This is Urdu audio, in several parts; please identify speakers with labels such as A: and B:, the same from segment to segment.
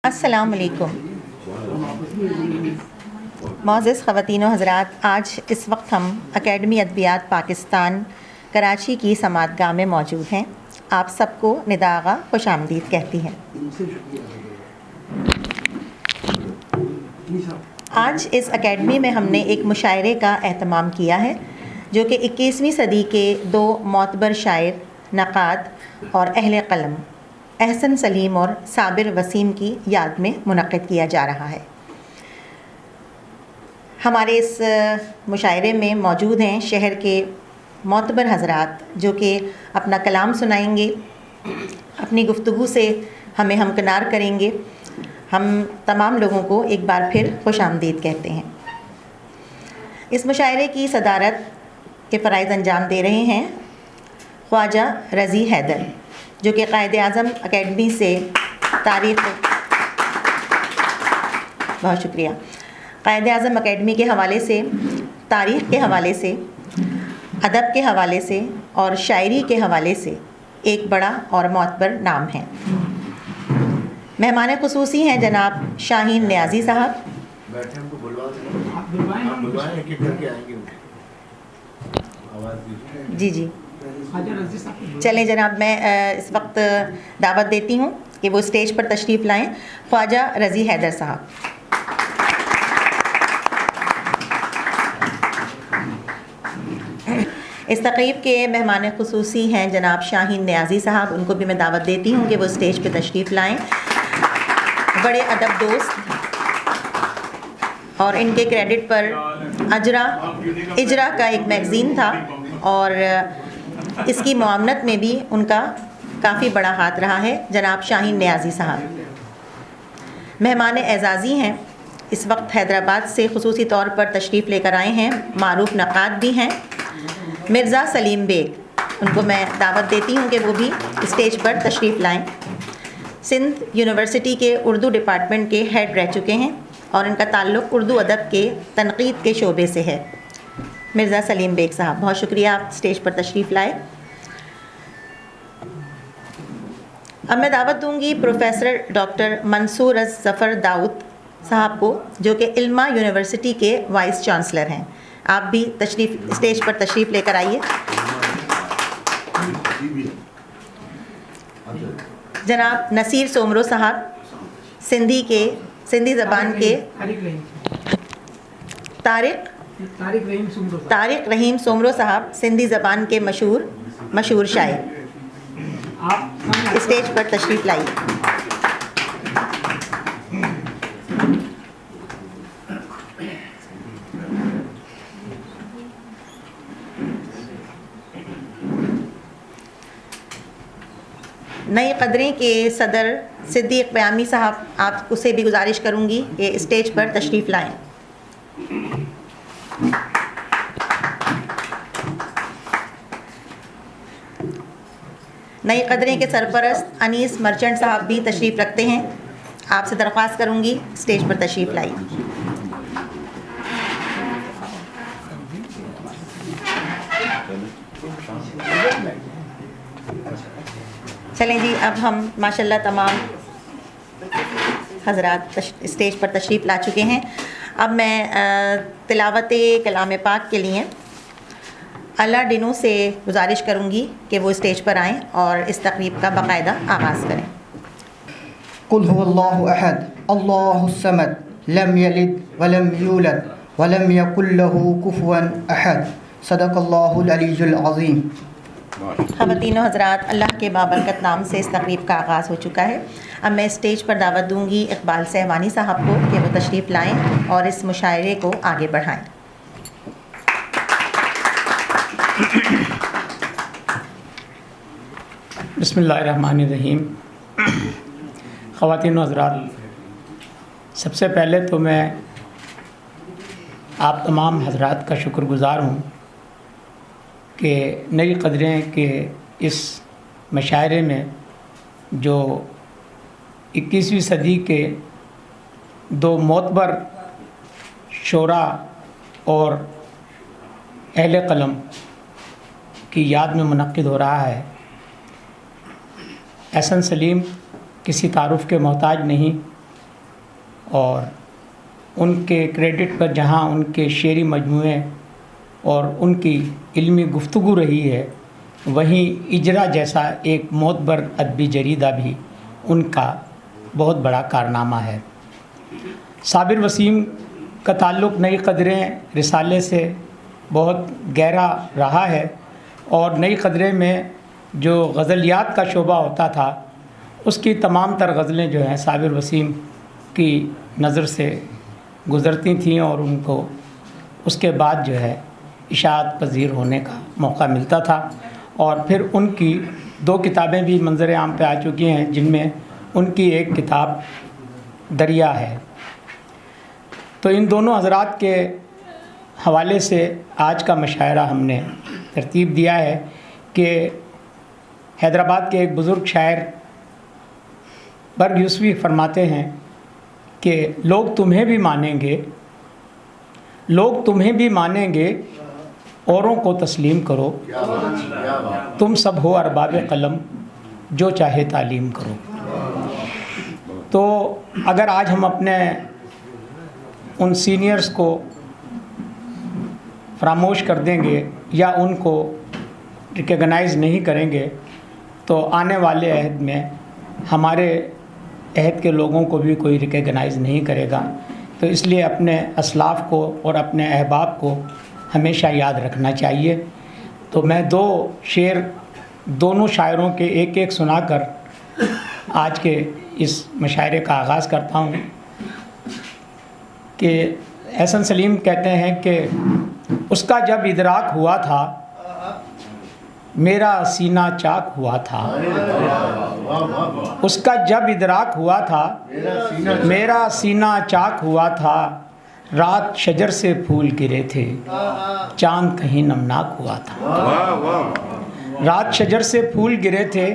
A: السلام علیکم معزز خواتین و حضرات، آج اس وقت ہم اکیڈمی ادبیات پاکستان کراچی کی سماعت گاہ میں موجود ہیں۔ آپ سب کو ندا آغا خوش آمدید کہتی ہیں۔ آج اس اکیڈمی میں ہم نے ایک مشاعرے کا اہتمام کیا ہے جو کہ 21ویں صدی کے دو معتبر شاعر، نقاد اور اہل قلم احسن سلیم اور صابر وسیم کی یاد میں منعقد کیا جا رہا ہے۔ ہمارے اس مشاعرے میں موجود ہیں شہر کے معتبر حضرات جو کہ اپنا کلام سنائیں گے، اپنی گفتگو سے ہمیں ہمکنار کریں گے۔ ہم تمام لوگوں کو ایک بار پھر خوش آمدید کہتے ہیں۔ اس مشاعرے کی صدارت کے فرائض انجام دے رہے ہیں خواجہ رضی حیدر، جو کہ قائد اعظم اکیڈمی سے بہت شکریہ، قائد اعظم اکیڈمی کے حوالے سے، تاریخ کے حوالے سے، ادب کے حوالے سے اور شاعری کے حوالے سے ایک بڑا اور معتبر نام ہے۔ مہمان خصوصی ہیں جناب شاہین نیازی صاحب۔ جی چلیں جناب، میں اس وقت دعوت دیتی ہوں کہ وہ اسٹیج پر تشریف لائیں خواجہ رضی حیدر صاحب۔ اس تقریب کے مہمان خصوصی ہیں جناب شاہین نیازی صاحب، ان کو بھی میں دعوت دیتی ہوں کہ وہ اسٹیج پہ تشریف لائیں۔ بڑے ادب دوست، اور ان کے کریڈٹ پر اجرا کا ایک میگزین تھا اور اس کی معاونت میں بھی ان کا کافی بڑا ہاتھ رہا ہے جناب شاہین نیازی صاحب۔ مہمان اعزازی ہیں، اس وقت حیدرآباد سے خصوصی طور پر تشریف لے کر آئے ہیں، معروف نقاد بھی ہیں، مرزا سلیم بیگ۔ ان کو میں دعوت دیتی ہوں کہ وہ بھی اسٹیج پر تشریف لائیں۔ سندھ یونیورسٹی کے اردو ڈپارٹمنٹ کے ہیڈ رہ چکے ہیں اور ان کا تعلق اردو ادب کے تنقید کے شعبے سے ہے۔ مرزا سلیم بیگ صاحب، بہت شکریہ آپ اسٹیج پر تشریف لائے۔ اب میں دعوت دوں گی پروفیسر ڈاکٹر منصور ظفر داؤد صاحب کو، جو کہ علمہ یونیورسٹی کے وائس چانسلر ہیں۔ آپ بھی اسٹیج پر تشریف لے کر آئیے۔ جناب نصیر سومرو صاحب، سندھی زبان کے طارق رحیم سومرو صاحب، سندھی زبان کے مشہور شاعر، اسٹیج پر تشریف لائیے۔ نئی قدریں کے صدر صدیق قیامی صاحب، آپ سے بھی گزارش کروں گی کہ اسٹیج پر تشریف لائیں۔ نئی قدریں کے سرپرست انیس مرچنٹ صاحب بھی تشریف رکھتے ہیں، آپ سے درخواست کروں گی اسٹیج پر تشریف لائیں۔ چلیں جی، اب ہم ماشاءاللہ تمام حضرات اسٹیج پر تشریف لا چکے ہیں۔ اب میں تلاوت کلام پاک کے لیے اللہ ڈینو سے گزارش کروں گی کہ وہ اسٹیج پر آئیں اور اس تقریب کا باقاعدہ آغاز کریں۔
B: قل هو اللہ احد اللہ الصمد لم یلد ولم یولد ولم یکن له کفوا احد صدق اللہ العلی العظیم۔
A: خواتین و حضرات، اللہ کے بابرکت نام سے اس تقریب کا آغاز ہو چکا ہے۔ اب میں اسٹیج پر دعوت دوں گی اقبال سہوانی صاحب کو کہ وہ تشریف لائیں اور اس مشاعرے کو آگے بڑھائیں۔
C: بسم اللہ الرحمن الرحیم۔ خواتین و حضرات، سب سے پہلے تو میں آپ تمام حضرات کا شکر گزار ہوں کہ نئی قدریں کے اس مشاعرے میں جو 21ویں صدی کے دو معتبر شعراء اور اہل قلم کی یاد میں منعقد ہو رہا ہے۔ احسن سلیم کسی تعارف کے محتاج نہیں، اور ان کے کریڈٹ پر جہاں ان کے شعری مجموعے اور ان کی علمی گفتگو رہی ہے، وہیں اجرا جیسا ایک معتبر ادبی جریدہ بھی ان کا بہت بڑا کارنامہ ہے۔ صابر وسیم کا تعلق نئی قدریں رسالے سے بہت گہرا رہا ہے، اور نئی قدرے میں جو غزلیات کا شعبہ ہوتا تھا اس کی تمام تر غزلیں جو ہیں صابر وسیم کی نظر سے گزرتی تھیں، اور ان کو اس کے بعد جو ہے اشاعت پذیر ہونے کا موقع ملتا تھا۔ اور پھر ان کی 2 کتابیں بھی منظر عام پہ آ چکی ہیں، جن میں ان کی ایک کتاب دریا ہے۔ تو ان دونوں حضرات کے حوالے سے آج کا مشاعرہ ہم نے ترتیب دیا ہے کہ حیدرآباد کے ایک بزرگ شاعر برگ یوسفی فرماتے ہیں کہ لوگ تمہیں بھی مانیں گے، لوگ تمہیں بھی مانیں گے، اوروں کو تسلیم کرو، تم سب ہو ارباب قلم، جو چاہے تعلیم کرو۔ تو اگر آج ہم اپنے ان سینئرز کو فراموش کر دیں گے یا ان کو ریکگنائز نہیں کریں گے تو آنے والے عہد میں ہمارے عہد کے لوگوں کو بھی کوئی ریکگنائز نہیں کرے گا۔ تو اس لیے اپنے اسلاف کو اور اپنے احباب کو ہمیشہ یاد رکھنا چاہیے۔ تو میں 2 شعر دونوں شاعروں کے ایک ایک سنا کر آج کے اس مشاعرے کا آغاز کرتا ہوں کہ احسن سلیم کہتے ہیں کہ اس کا جب ادراک ہوا تھا میرا سینہ چاک ہوا تھا، اس کا جب ادراک ہوا تھا میرا سینہ چاک ہوا تھا، رات شجر سے پھول گرے تھے، چاند کہیں نمناک ہوا تھا، رات شجر سے پھول گرے تھے،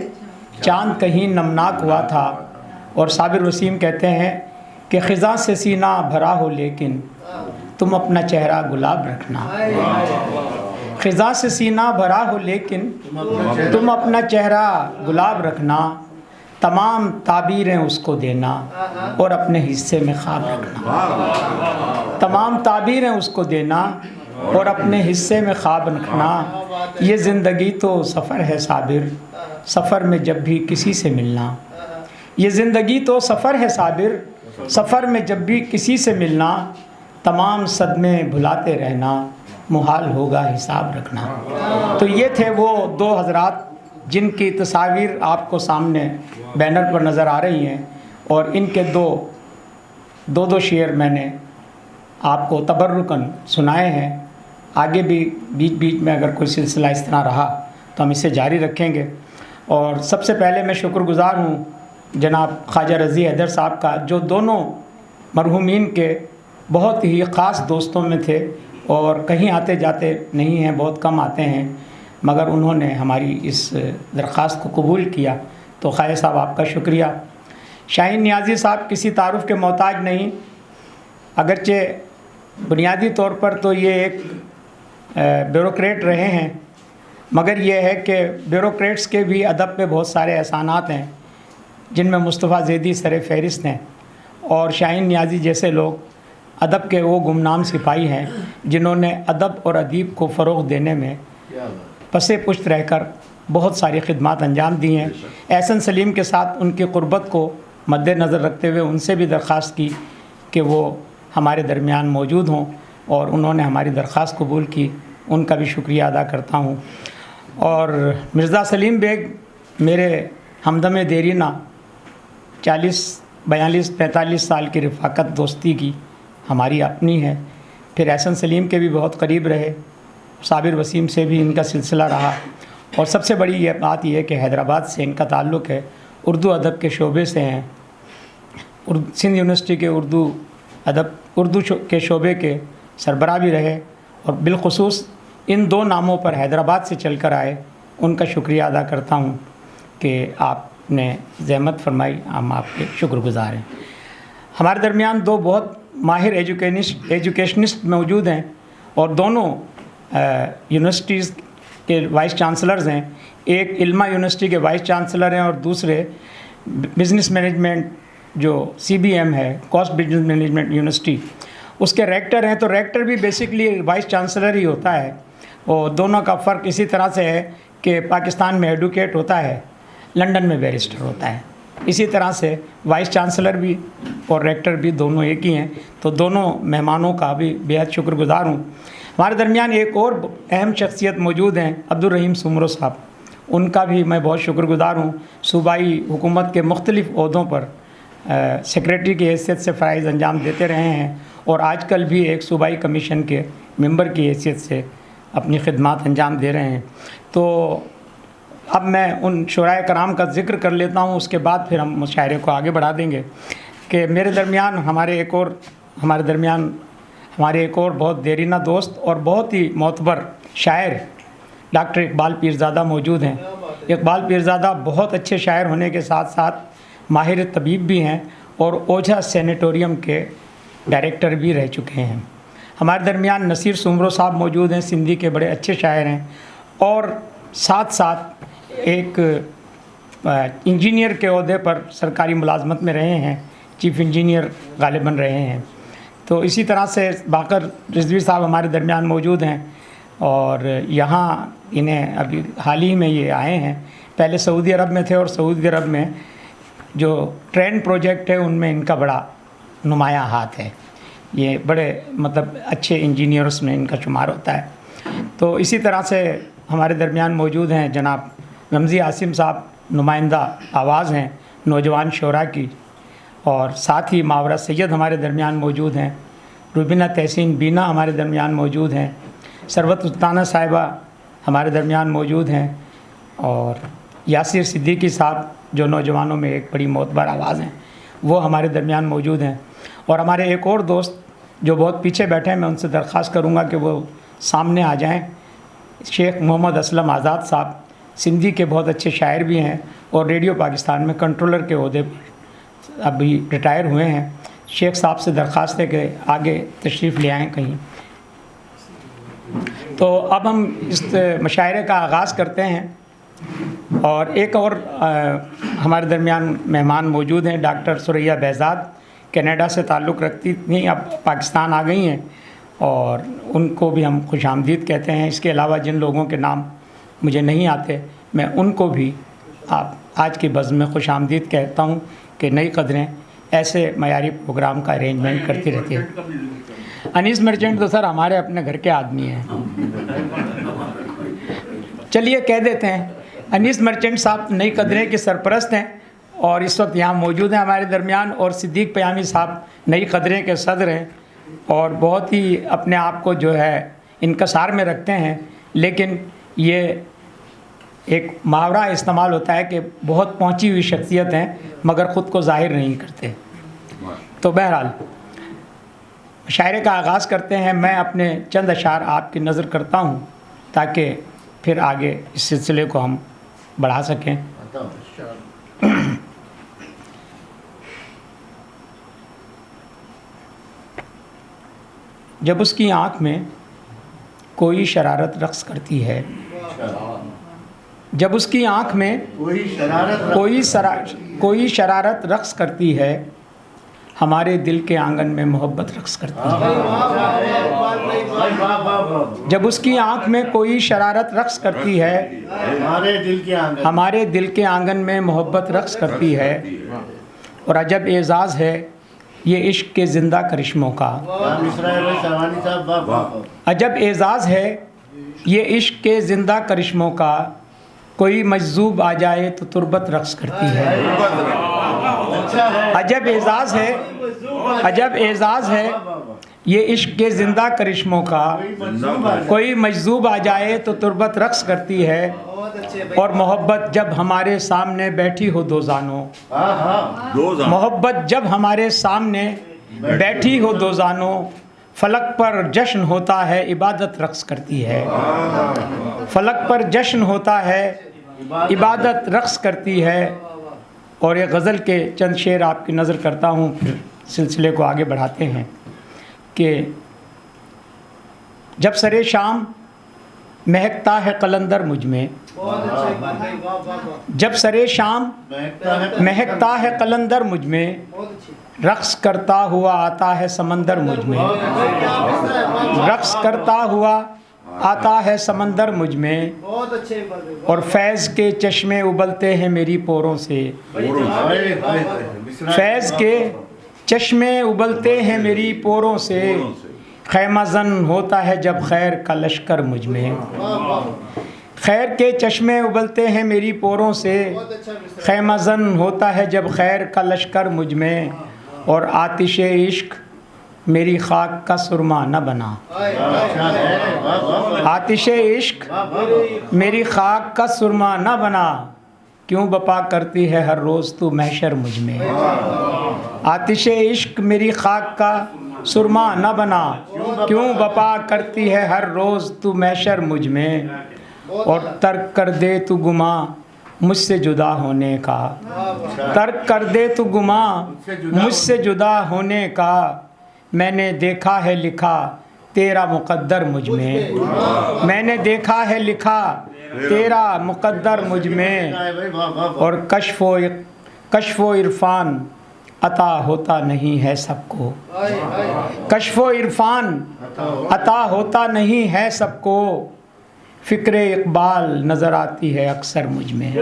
C: چاند کہیں نمناک ہوا تھا۔ اور صابر وسیم کہتے ہیں کہ خزاں سے سینہ بھرا ہو لیکن تم اپنا چہرہ گلاب رکھنا، خزاں سے سینہ بھرا ہو لیکن تم اپنا چہرہ گلاب رکھنا، تمام تعبیریں اس کو دینا اور اپنے حصے میں خواب رکھنا، تمام تعبیریں اس کو دینا اور اپنے حصے میں خواب رکھنا۔ یہ زندگی تو سفر ہے صابر، سفر میں جب بھی کسی سے ملنا، یہ زندگی تو سفر ہے صابر، سفر میں جب بھی کسی سے ملنا، تمام صدمے بھلاتے رہنا، محال ہوگا حساب رکھنا۔ تو یہ تھے وہ 2 حضرات جن کی تصاویر آپ کو سامنے بینر پر نظر آ رہی ہیں، اور ان کے دو شعر میں نے آپ کو تبرکاً سنائے ہیں۔ آگے بھی بیچ بیچ میں اگر کوئی سلسلہ اس طرح رہا تو ہم اسے جاری رکھیں گے۔ اور سب سے پہلے میں شکر گزار ہوں جناب خواجہ رضی حیدر صاحب کا، جو دونوں مرحومین کے بہت ہی خاص دوستوں میں تھے اور کہیں آتے جاتے نہیں ہیں، بہت کم آتے ہیں، مگر انہوں نے ہماری اس درخواست کو قبول کیا۔ تو خواجہ صاحب آپ کا شکریہ۔ شاہین نیازی صاحب کسی تعارف کے محتاج نہیں، اگرچہ بنیادی طور پر تو یہ ایک بیوروکریٹ رہے ہیں، مگر یہ ہے کہ بیوروکریٹس کے بھی ادب پہ بہت سارے احسانات ہیں، جن میں مصطفیٰ زیدی سر فہرست ہیں، اور شاہین نیازی جیسے لوگ ادب کے وہ گمنام سپاہی ہیں جنہوں نے ادب اور ادیب کو فروغ دینے میں پسے پشت رہ کر بہت ساری خدمات انجام دی ہیں۔ احسن سلیم کے ساتھ ان کی قربت کو مد نظر رکھتے ہوئے ان سے بھی درخواست کی کہ وہ ہمارے درمیان موجود ہوں، اور انہوں نے ہماری درخواست قبول کی، ان کا بھی شکریہ ادا کرتا ہوں۔ اور مرزا سلیم بیگ میرے ہمدم دیرینہ 40 42 45 سال کی رفاقت دوستی کی ہماری اپنی ہے۔ پھر احسن سلیم کے بھی بہت قریب رہے، صابر وسیم سے بھی ان کا سلسلہ رہا، اور سب سے بڑی یہ بات یہ ہے کہ حیدرآباد سے ان کا تعلق ہے، اردو ادب کے شعبے سے ہیں، سندھ یونیورسٹی کے اردو کے شعبے کے سربراہ بھی رہے، اور بالخصوص ان 2 ناموں پر حیدرآباد سے چل کر آئے۔ ان کا شکریہ ادا کرتا ہوں کہ آپ نے زحمت فرمائی، ہم آپ کے شکر گزار ہیں۔ ہمارے درمیان 2 بہت ماہر ایجوکیشنسٹ موجود ہیں، اور دونوں یونیورسٹیز کے وائس چانسلرز ہیں۔ ایک علمہ یونیورسٹی کے وائس چانسلر ہیں اور دوسرے بزنس مینجمنٹ جو CBM ہے, کاسٹ بزنس مینجمنٹ یونیورسٹی, اس کے ریکٹر ہیں. تو ریکٹر بھی بیسکلی وائس چانسلر ہی ہوتا ہے, اور دونوں کا فرق اسی طرح سے ہے کہ پاکستان میں ایڈوکیٹ ہوتا ہے, لنڈن میں بیرسٹر ہوتا ہے. اسی طرح سے وائس چانسلر بھی اور ریکٹر بھی دونوں ایک ہی ہیں. تو دونوں مہمانوں کا بھی بےحد شکر گزار ہوں. ہمارے درمیان ایک اور اہم شخصیت موجود ہیں, عبدالرحیم سومرو صاحب. ان کا بھی میں بہت شکر گزار ہوں. صوبائی حکومت کے مختلف عہدوں پر سیکریٹری کی حیثیت سے فرائض انجام دیتے رہے ہیں, اور آج کل بھی ایک صوبائی کمیشن کے ممبر کی حیثیت سے اپنی خدمات انجام دے رہے ہیں. تو اب میں ان شعراء کرام کا ذکر کر لیتا ہوں, اس کے بعد پھر ہم مشاعرے کو آگے بڑھا دیں گے. کہ میرے درمیان ہمارے ایک اور بہت دیرینہ دوست اور بہت ہی معتبر شاعر ڈاکٹر اقبال پیرزادہ موجود ہیں. اقبال پیرزادہ بہت اچھے شاعر ہونے کے ساتھ ساتھ ماہر طبیب بھی ہیں, اور اوجھا سینیٹوریم کے ڈائریکٹر بھی رہ چکے ہیں. ہمارے درمیان نصیر سومرو صاحب موجود ہیں, سندھی کے بڑے اچھے شاعر ہیں, اور ساتھ ساتھ ایک انجینئر کے عہدے پر سرکاری ملازمت میں رہے ہیں, چیف انجینئر غالباً رہے ہیں. تو اسی طرح سے باقر رضوی صاحب ہمارے درمیان موجود ہیں, اور یہاں انہیں ابھی حال ہی میں یہ آئے ہیں. پہلے سعودی عرب میں تھے, اور سعودی عرب میں جو ٹرین پروجیکٹ ہے ان میں ان کا بڑا نمایاں ہاتھ ہے. یہ بڑے اچھے انجینئرس میں ان کا شمار ہوتا ہے. تو اسی طرح سے ہمارے درمیان موجود ہیں جناب رمزی عاصم صاحب, نمائندہ آواز ہیں نوجوان شعراء کی, اور ساتھ ہی ماورا سید ہمارے درمیان موجود ہیں. روبینہ تحسین بینا ہمارے درمیان موجود ہیں. ثروت سلطانہ صاحبہ ہمارے درمیان موجود ہیں, اور یاسر صدیقی صاحب جو نوجوانوں میں ایک بڑی معتبر آواز ہیں, وہ ہمارے درمیان موجود ہیں. اور ہمارے ایک اور دوست جو بہت پیچھے بیٹھے ہیں, میں ان سے درخواست کروں گا کہ وہ سامنے آ جائیں. شیخ محمد اسلم آزاد صاحب سندھی کے بہت اچھے شاعر بھی ہیں, اور ریڈیو پاکستان میں کنٹرولر کے عہدے پر ابھی ریٹائر ہوئے ہیں. شیخ صاحب سے درخواست ہے کہ آگے تشریف لے آئیں کہیں. تو اب ہم اس مشاعرے کا آغاز کرتے ہیں, اور ایک اور ہمارے درمیان مہمان موجود ہیں, ڈاکٹر ثریا بہزاد, کینیڈا سے تعلق رکھتی تھیں, اب پاکستان آ گئی ہیں, اور ان کو بھی ہم خوش آمدید کہتے ہیں. اس کے علاوہ جن لوگوں کے نام مجھے نہیں آتے, میں ان کو بھی آج کی بزم میں خوش آمدید کہتا ہوں کہ نئی قدریں ایسے معیاری پروگرام کا ارینجمنٹ کرتی رہتی ہے. انیس مرچنٹ تو سر ہمارے اپنے گھر کے آدمی ہیں, چلیے کہہ دیتے ہیں. انیس مرچنٹ صاحب نئی قدریں کے سرپرست ہیں, اور اس وقت یہاں موجود ہیں ہمارے درمیان. اور صدیق پیامی صاحب نئی قدریں کے صدر ہیں, اور بہت ہی اپنے آپ کو جو ہے انکسار میں رکھتے ہیں, لیکن یہ ایک محاورہ استعمال ہوتا ہے کہ بہت پہنچی ہوئی شخصیت ہیں مگر خود کو ظاہر نہیں کرتے. تو بہرحال شاعری کا آغاز کرتے ہیں. میں اپنے چند اشعار آپ کی نظر کرتا ہوں تاکہ پھر آگے اس سلسلے کو ہم بڑھا سکیں. جب اس کی آنکھ میں کوئی شرارت رقص کرتی ہے, جب اس کی آنکھ میں کوئی شرارت رقص کرتی ہے, ہمارے دل کے آنگن میں محبت رقص کرتی ہے. جب اس کی آنکھ میں کوئی شرارت رقص کرتی ہے, ہمارے دل کے آنگن میں محبت رقص کرتی ہے. اور عجب اعزاز ہے یہ عشق کے زندہ کرشموں کا, عجب اعزاز ہے یہ عشق کے زندہ کرشموں کا, کوئی مجذوب آ جائے تو تربت رقص کرتی ہے. عجب اعزاز ہے, عجب اعزاز ہے یہ عشق کے زندہ کرشموں کا, کوئی مجذوب آ جائے تو تربت رقص کرتی ہے. اور محبت جب ہمارے سامنے بیٹھی ہو دو زانوں, محبت جب ہمارے سامنے بیٹھی ہو دو زانوں, فلک پر جشن ہوتا ہے عبادت رقص کرتی ہے. فلک پر جشن ہوتا ہے عبادت رقص کرتی ہے. اور یہ غزل کے چند شعر آپ کی نظر کرتا ہوں, پھر سلسلے کو آگے بڑھاتے ہیں. کہ جب سرے شام مہکتا ہے قلندر مجھ میں, جب سرے شام مہکتا ہے قلندر مجھ میں، رقص کرتا ہوا آتا ہے سمندر مجھ میں، رقص کرتا ہوا آتا ہے سمندر مجھ میں، اور فیض کے چشمے ابلتے ہیں میری پوروں سے، فیض کے چشمے ابلتے ہیں میری پوروں سے، خیمہ زن ہوتا ہے جب خیر کا لشکر مجھ میں، خیر کے چشمے ابلتے ہیں میری پوروں سے، خیمہ زن ہوتا ہے جب خیر کا لشکر مجھ میں، اور آتش عشق میری خاک کا سرما نہ بنا، آتش عشق میری خاک کا سرما نہ بنا، کیوں بپا کرتی ہے ہر روز تو محشر مجھ میں، آتش عشق میری خاک کا سرما نہ بنا، کیوں بپا کرتی ہے ہر روز تو محشر مجھ میں، اور ترک کر دے تو گماں مجھ سے جدا ہونے کا، ترک کر دے تو گماں مجھ سے جدا ہونے کا، میں نے دیکھا ہے لکھا تیرا مقدر مجھ میں، میں نے دیکھا ہے لکھا تیرا مقدر مجھ میں، اور کشف و عرفان عطا ہوتا نہیں ہے سب کو، کشف و عرفان عطا ہوتا نہیں ہے سب کو، فکر اقبال نظر آتی ہے اکثر مجھ میں،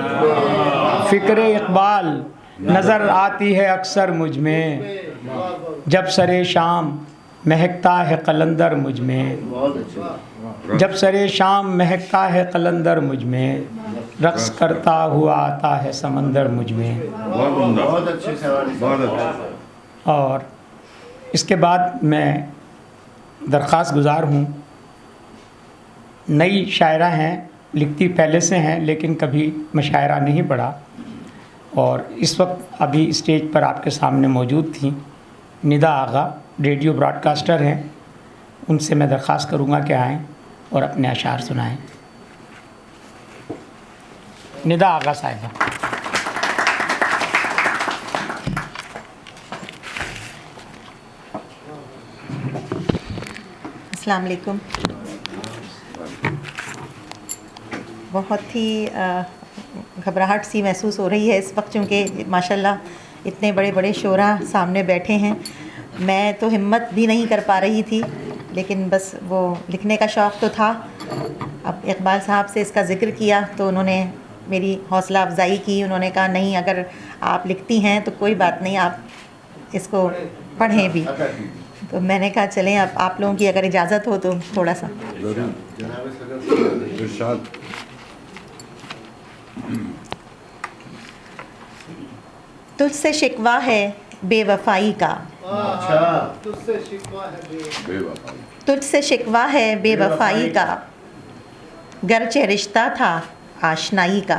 C: فکر اقبال نظر آتی ہے اکثر مجھ میں، جب سرے شام مہکتا ہے قلندر مجھ میں، جب سرے شام مہکتا ہے قلندر مجھ میں، رقص کرتا ہوا آتا ہے سمندر مجھ میں۔ اور اس کے بعد میں درخواست گزار ہوں، نئی شاعرہ ہیں، لکھتی پہلے سے ہیں لیکن کبھی مشاعرہ نہیں پڑھا، اور اس وقت ابھی اسٹیج پر آپ کے سامنے موجود تھیں، ندا آغا ریڈیو براڈ کاسٹر ہیں، ان سے میں درخواست کروں گا کہ آئیں اور اپنے اشعار سنائیں۔ ندا آغا صاحبہ۔
A: السلام علیکم۔ بہت ہی گھبراہٹ سی محسوس ہو رہی ہے اس وقت، چونکہ ماشاءاللہ اتنے بڑے بڑے شعراء سامنے بیٹھے ہیں، میں تو ہمت بھی نہیں کر پا رہی تھی، لیکن بس وہ لکھنے کا شوق تو تھا۔ اب اقبال صاحب سے اس کا ذکر کیا تو انہوں نے میری حوصلہ افزائی کی، انہوں نے کہا نہیں اگر آپ لکھتی ہیں تو کوئی بات نہیں، آپ اس کو پڑھیں بھی، تو میں نے کہا چلیں اب آپ لوگوں کی اگر اجازت ہو تو تھوڑا سا۔ تجھ سے شکوہ ہے بے وفائی کا، تجھ سے شکوہ ہے بے وفائی کا، گرچہ رشتہ تھا آشنائی کا،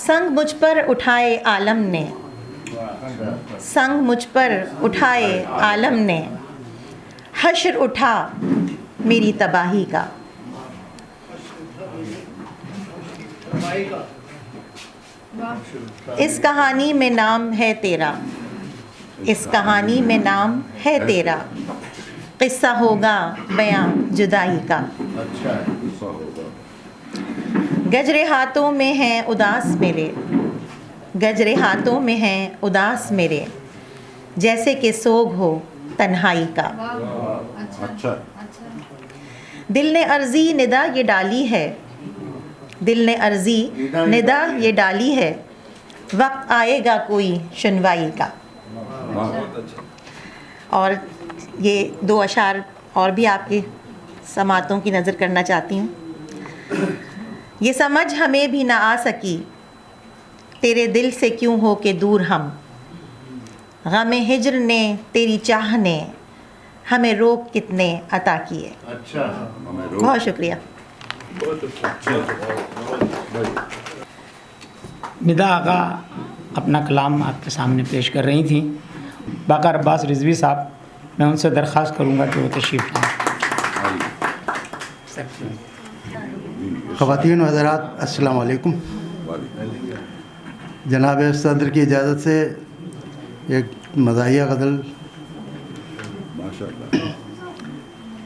A: سنگ مجھ پر اٹھائے عالم نے، سنگ مجھ پر اٹھائے عالم نے، حشر اٹھا میری تباہی کا۔ اس کہانی میں نام ہے تیرا، اس کہانی میں نام ہے تیرا، قصہ ہوگا بیاں جدائی کا۔ گجرے ہاتھوں میں ہیں اداس میرے، گجرے ہاتھوں میں ہیں اداس میرے، جیسے کہ سوگ ہو تنہائی کا۔ دل نے عرضی ندا یہ ڈالی ہے، دل نے عرضی ندا یہ ڈالی ہے، وقت آئے گا کوئی شنوائی کا۔ اور یہ دو اشعار اور بھی آپ کی سماعتوں کی نظر کرنا چاہتی ہوں۔ یہ سمجھ ہمیں بھی نہ آ سکی، تیرے دل سے کیوں ہو کے دور ہم، غم ہجر نے تیری چاہ نے ہمیں روک کتنے عطا کیے۔ بہت شکریہ۔
C: ندا آغا اپنا کلام آپ کے سامنے پیش کر رہی تھیں۔ باقر عباس رضوی صاحب، میں ان سے درخواست کروں گا کہ وہ تشریف لائیں۔
D: خواتین و حضرات السلام علیکم۔ جناب صدر کی اجازت سے ایک مزاحیہ غزل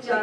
E: 4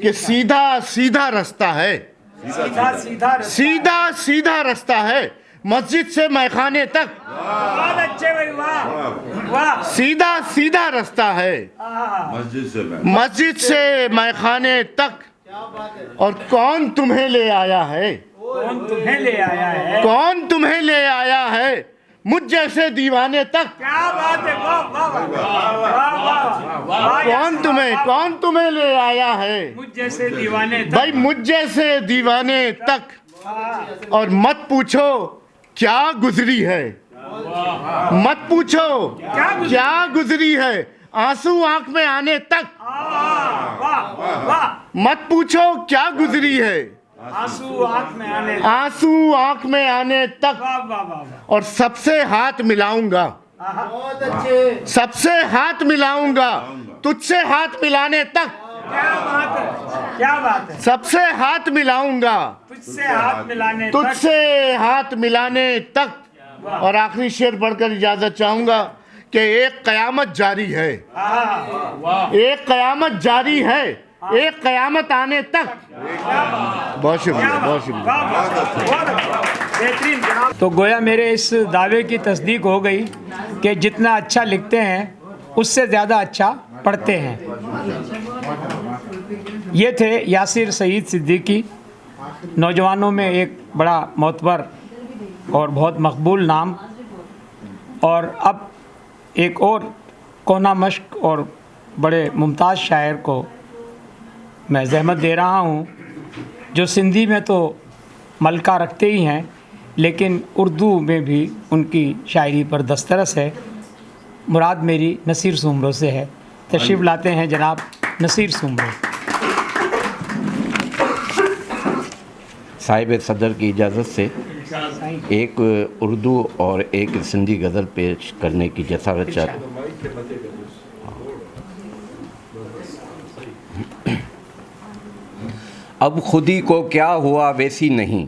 F: کہ سیدھا سیدھا رستہ ہے،
C: سیدھا سیدھا رستہ،
F: سیدھا سیدھا رستہ ہے مسجد سے میخانے تک،
C: بہت اچھے بھائی، واہ واہ،
F: سیدھا سیدھا رستہ ہے
G: مسجد سے میں
F: مسجد سے میخانے تک، اور کون تمہیں لے آیا ہے،
C: کون تمہیں لے آیا ہے،
F: کون تمہیں لے آیا ہے مجھ جیسے دیوانے تک،
C: کیا بات ہے، واہ واہ واہ واہ واہ،
F: کون تمہیں لے آیا ہے
C: مجھ جیسے دیوانے تک،
F: بھائی مجھ جیسے دیوانے تک، اور مت پوچھو کیا گزری ہے، مت پوچھو کیا گزری ہے آنسو آنکھ میں آنے تک،
C: واہ واہ،
F: مت پوچھو کیا گزری ہے
C: آنسو آنکھ میں آنے،
F: آنسو آنکھ میں آنے تک،
C: واہ واہ واہ،
F: اور سب سے ہاتھ ملاؤں گا،
H: بہت اچھے.
F: سب سے ہاتھ ملاؤں گا تجھ سے ہاتھ ملانے تک،
C: کیا بات ہے، کیا بات ہے،
F: سب سے ہاتھ ملاؤں گا
C: تجھ سے ہاتھ ملانے
F: تجھ
C: تک،
F: سے ہاتھ ملانے تک، اور آخری شعر پڑھ کر اجازت چاہوں گا کہ ایک قیامت جاری ہے، ایک قیامت جاری ہے، ایک قیامت آنے تک. بہت شکریہ، بہت شکریہ.
C: بہترین جناب. تو گویا میرے اس دعوے کی تصدیق ہو گئی کہ جتنا اچھا لکھتے ہیں اس سے زیادہ اچھا پڑھتے ہیں. یہ تھے یاسر سعید صدیقی، نوجوانوں میں ایک بڑا معتبر اور بہت مقبول نام. اور اب ایک اور کونا مشق اور بڑے ممتاز شاعر کو میں زحمت دے رہا ہوں، جو سندھی میں تو ملکہ رکھتے ہی ہیں لیکن اردو میں بھی ان کی شاعری پر دسترس ہے. مراد میری نصیر سومرو سے ہے. تشریف لاتے ہیں جناب نصیر سومرو.
I: صاحب صدر کی اجازت سے ایک اردو اور ایک سندھی غزل پیش کرنے کی جسارت چاہتا ہوں. اب خودی کو کیا ہوا ویسی نہیں،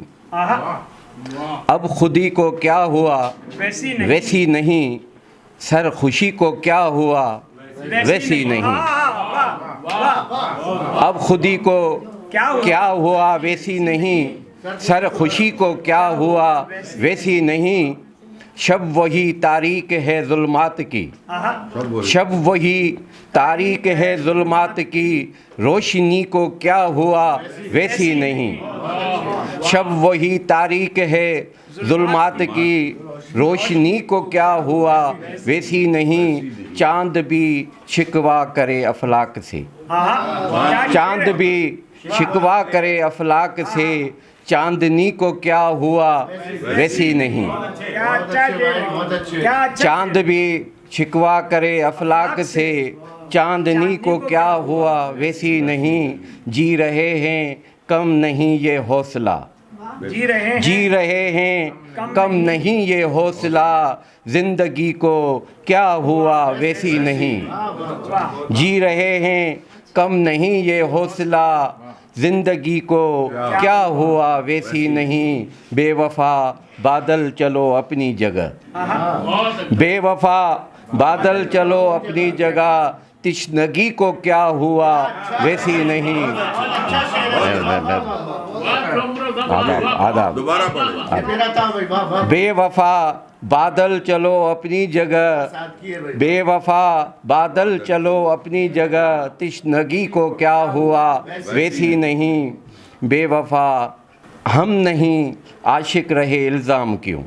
I: اب خودی کو کیا ہوا ویسی نہیں، سر خوشی کو کیا ہوا ویسی نہیں، اب خودی کو کیا ہوا ویسی نہیں، سر خوشی کو کیا ہوا ویسی نہیں، شب وہی تاریک ہے ظلمات کی، شب وہی تاریک ہے ظلمات کی، روشنی کو کیا ہوا ویسی نہیں، شب وہی تاریک ہے ظلمات کی، روشنی کو کیا ہوا ویسی نہیں، چاند بھی شکوا کرے افلاک سے، چاند بھی شکوا کرے افلاک سے، چاندنی کو کیا ہوا ویسی نہیں، چاند بھی شکوا کرے افلاک سے، چاندنی کو کیا ہوا ویسی نہیں، جی رہے ہیں کم نہیں یہ حوصلہ، جی رہے ہیں کم نہیں یہ حوصلہ، زندگی کو کیا ہوا ویسی نہیں، جی رہے ہیں کم نہیں یہ حوصلہ، زندگی کو کیا ہوا ویسی نہیں، بے وفا بادل چلو اپنی جگہ، بے وفا بادل چلو اپنی جگہ، تشنگی کو کیا ہوا ویسی نہیں، آداب، بے وفا بادل چلو اپنی جگہ، بے وفا بادل چلو اپنی جگہ، تشنگی کو کیا ہوا ویسی نہیں، بے وفا ہم نہیں عاشق رہے الزام کیوں،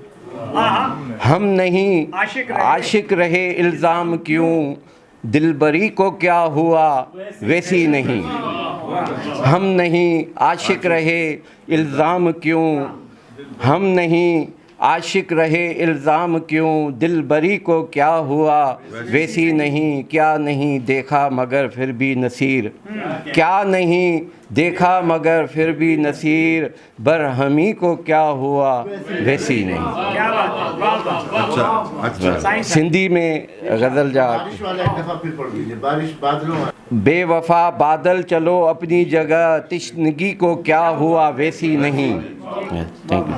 I: ہم نہیں عاشق رہے الزام کیوں، دلبری کو کیا ہوا ویسی نہیں، ہم نہیں عاشق رہے الزام کیوں، ہم نہیں عاشق رہے الزام کیوں، دلبری کو کیا ہوا ویسی نہیں، کیا نہیں دیکھا مگر پھر بھی نصیر، کیا نہیں دیکھا مگر پھر بھی نصیر، برہمی کو کیا ہوا ویسی نہیں. سندھی میں غزل جا بے وفا بادل چلو اپنی جگہ، تشنگی کو کیا ہوا ویسی نہیں. Thank you.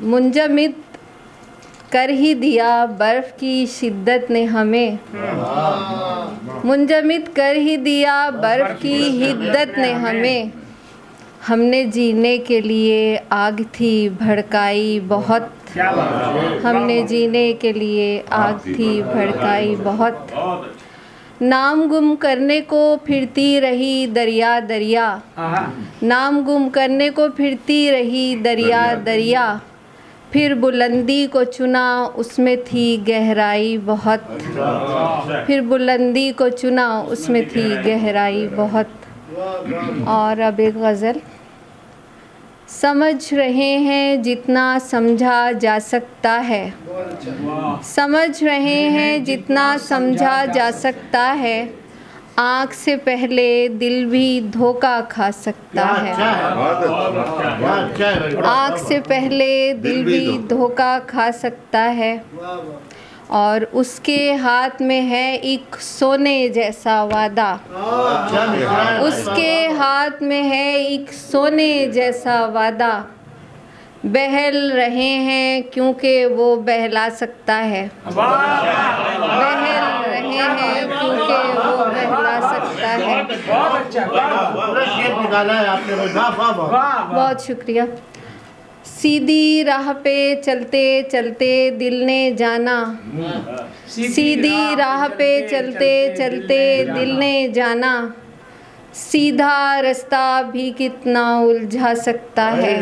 E: منجمد کر ہی دیا برف کی شدت نے ہمیں، منجمد کر ہی دیا برف کی حدت نے ہمیں، ہم نے جینے کے لیے آگ تھی بھڑکائی بہت، ہم نے جینے کے لیے آگ تھی بھڑکائی بہت، نام گم کرنے کو پھرتی رہی دریا دریا، نام گم کرنے کو پھرتی رہی دریا دریا، پھر بلندی کو چنا اس میں تھی گہرائی بہت، پھر بلندی کو چنا اس میں تھی گہرائی بہت۔ اور اب ایک غزل۔ سمجھ رہے ہیں جتنا سمجھا جا سکتا ہے، سمجھ رہے ہیں جتنا سمجھا جا سکتا ہے، آنکھ سے پہلے دل بھی دھوکہ کھا سکتا ہے، آنکھ سے پہلے دل بھی دھوکہ کھا سکتا ہے، اور اس کے ہاتھ میں ہے ایک سونے جیسا وعدہ، اس کے ہاتھ میں ہے ایک سونے جیسا وعدہ، بہل رہے ہیں کیونکہ وہ بہلا سکتا ہے، بہل رہے ہیں کیونکہ وہ بہلا سکتا ہے۔ بہت شکریہ۔ سیدھی راہ پہ چلتے چلتے دل نے جانا، سیدھی راہ پہ چلتے چلتے دل نے جانا، سیدھا رستہ بھی کتنا الجھا سکتا ہے،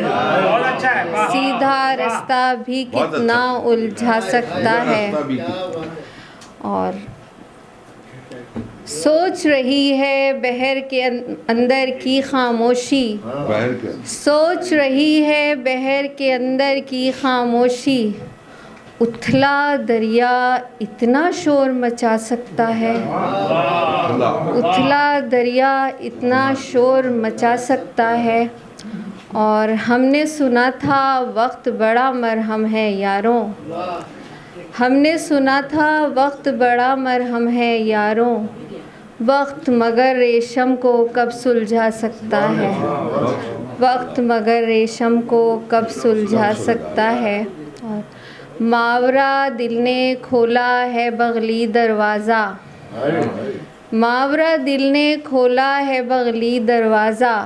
E: سیدھا رستہ بھی کتنا الجھا سکتا ہے۔ اور سوچ رہی ہے بحر کے اندر کی خاموشی، سوچ رہی ہے بحر کے اندر کی خاموشی، اتھلا دریا اتنا شور مچا سکتا ہے، اتھلا دریا اتنا شور مچا سکتا ہے۔ اور ہم نے سنا تھا وقت بڑا مرہم ہے یاروں، ہم نے سنا تھا وقت بڑا مرہم ہے یاروں، وقت مگر ریشم کو کب سلجھا سکتا ہے، وقت مگر ریشم کو کب سلجھا سکتا ہے۔ اور ماورا دل نے کھولا ہے بغلی دروازہ، ماورا دل نے کھولا ہے بغلی دروازہ،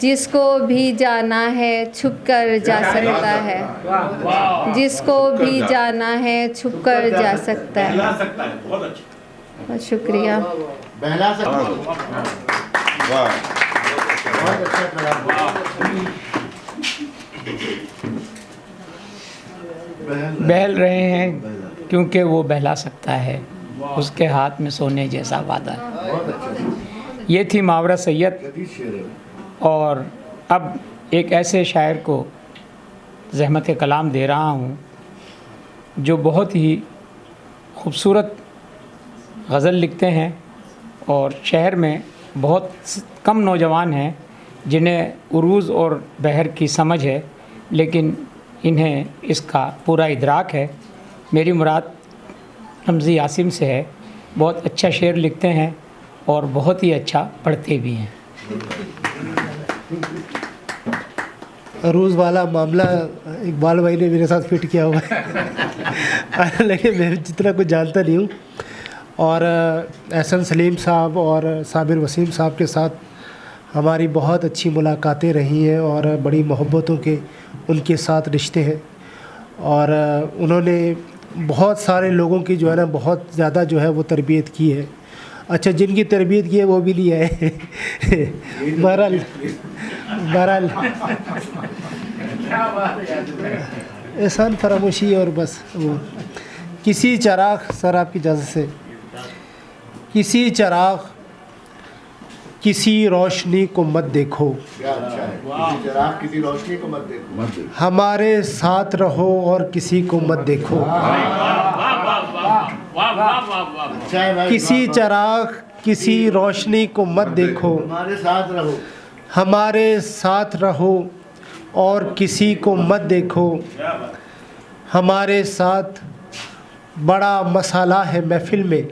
E: جس کو بھی جانا ہے چھپ کر جا سکتا ہے، جس کو بھی جانا ہے چھپ کر جا سکتا ہے۔ بہت شکریہ۔
C: بہل رہے ہیں کیونکہ وہ بہلا سکتا ہے، اس کے ہاتھ میں سونے جیسا وعدہ ہے۔ یہ تھی ماورا سید۔ اور اب ایک ایسے شاعر کو زحمت کلام دے رہا ہوں جو بہت ہی خوبصورت غزل لکھتے ہیں، اور شہر میں بہت کم نوجوان ہیں جنہیں عروض اور بحر کی سمجھ ہے، لیکن انہیں اس کا پورا ادراک ہے۔ میری مراد رمزی عاصم سے ہے۔ بہت اچھا شعر لکھتے ہیں اور بہت ہی اچھا پڑھتے بھی ہیں۔
J: عروض والا معاملہ اقبال بھائی نے میرے ساتھ فٹ کیا ہوا ہے، لیکن میں جتنا کچھ جانتا نہیں ہوں۔ اور احسن سلیم صاحب اور صابر وسیم صاحب کے ساتھ ہماری بہت اچھی ملاقاتیں رہی ہیں اور بڑی محبتوں کے ان کے ساتھ رشتے ہیں، اور انہوں نے بہت سارے لوگوں کی جو ہے نا بہت زیادہ جو ہے وہ تربیت کی ہے۔ اچھا، جن کی تربیت کی ہے وہ بھی نہیں آئے۔ بہرحال احسان فراموشی، اور بس وہ کسی چراغ، سر آپ کی اجازت سے، کسی چراغ کسی روشنی کو مت دیکھو،
F: کسی روشنی کو مت دیکھو،
J: ہمارے ساتھ رہو اور کسی کو مت دیکھو، کسی چراغ کسی روشنی کو مت دیکھو،
F: ہمارے ساتھ رہو،
J: ہمارے ساتھ رہو اور کسی کو مت دیکھو، ہمارے ساتھ بڑا مسالہ ہے محفل میں،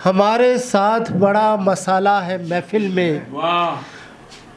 J: ہمارے ساتھ بڑا مسالہ ہے محفل میں،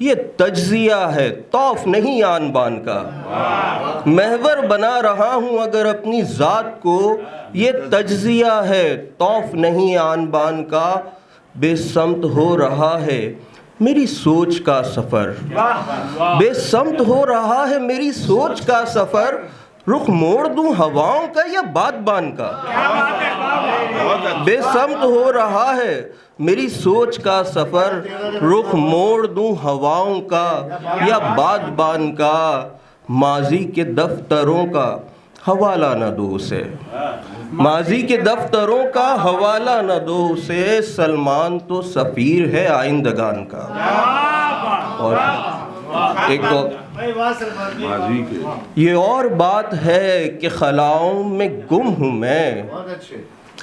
K: یہ تجزیہ ہے، طوف نہیں آن بان کا۔ محور بنا رہا ہوں اگر اپنی ذات کو، یہ تجزیہ ہے، طوف نہیں آن بان کا۔ بے سمت ہو رہا ہے میری سوچ کا سفر، بے سمت ہو رہا ہے میری سوچ کا سفر، رخ موڑ دوں ہواؤں کا یا بادبان کا۔ بے سمت ہو رہا ہے میری سوچ کا سفر، رخ موڑ دوں ہواؤں کا یا بادبان کا۔ ماضی کے دفتروں کا حوالہ نہ دو اسے، ماضی کے دفتروں کا حوالہ نہ دو اسے، سلمان تو سفیر ہے آئندگان کا۔ اور ایک اور یہ اور بات ہے کہ خلاؤں میں گم ہوں میں،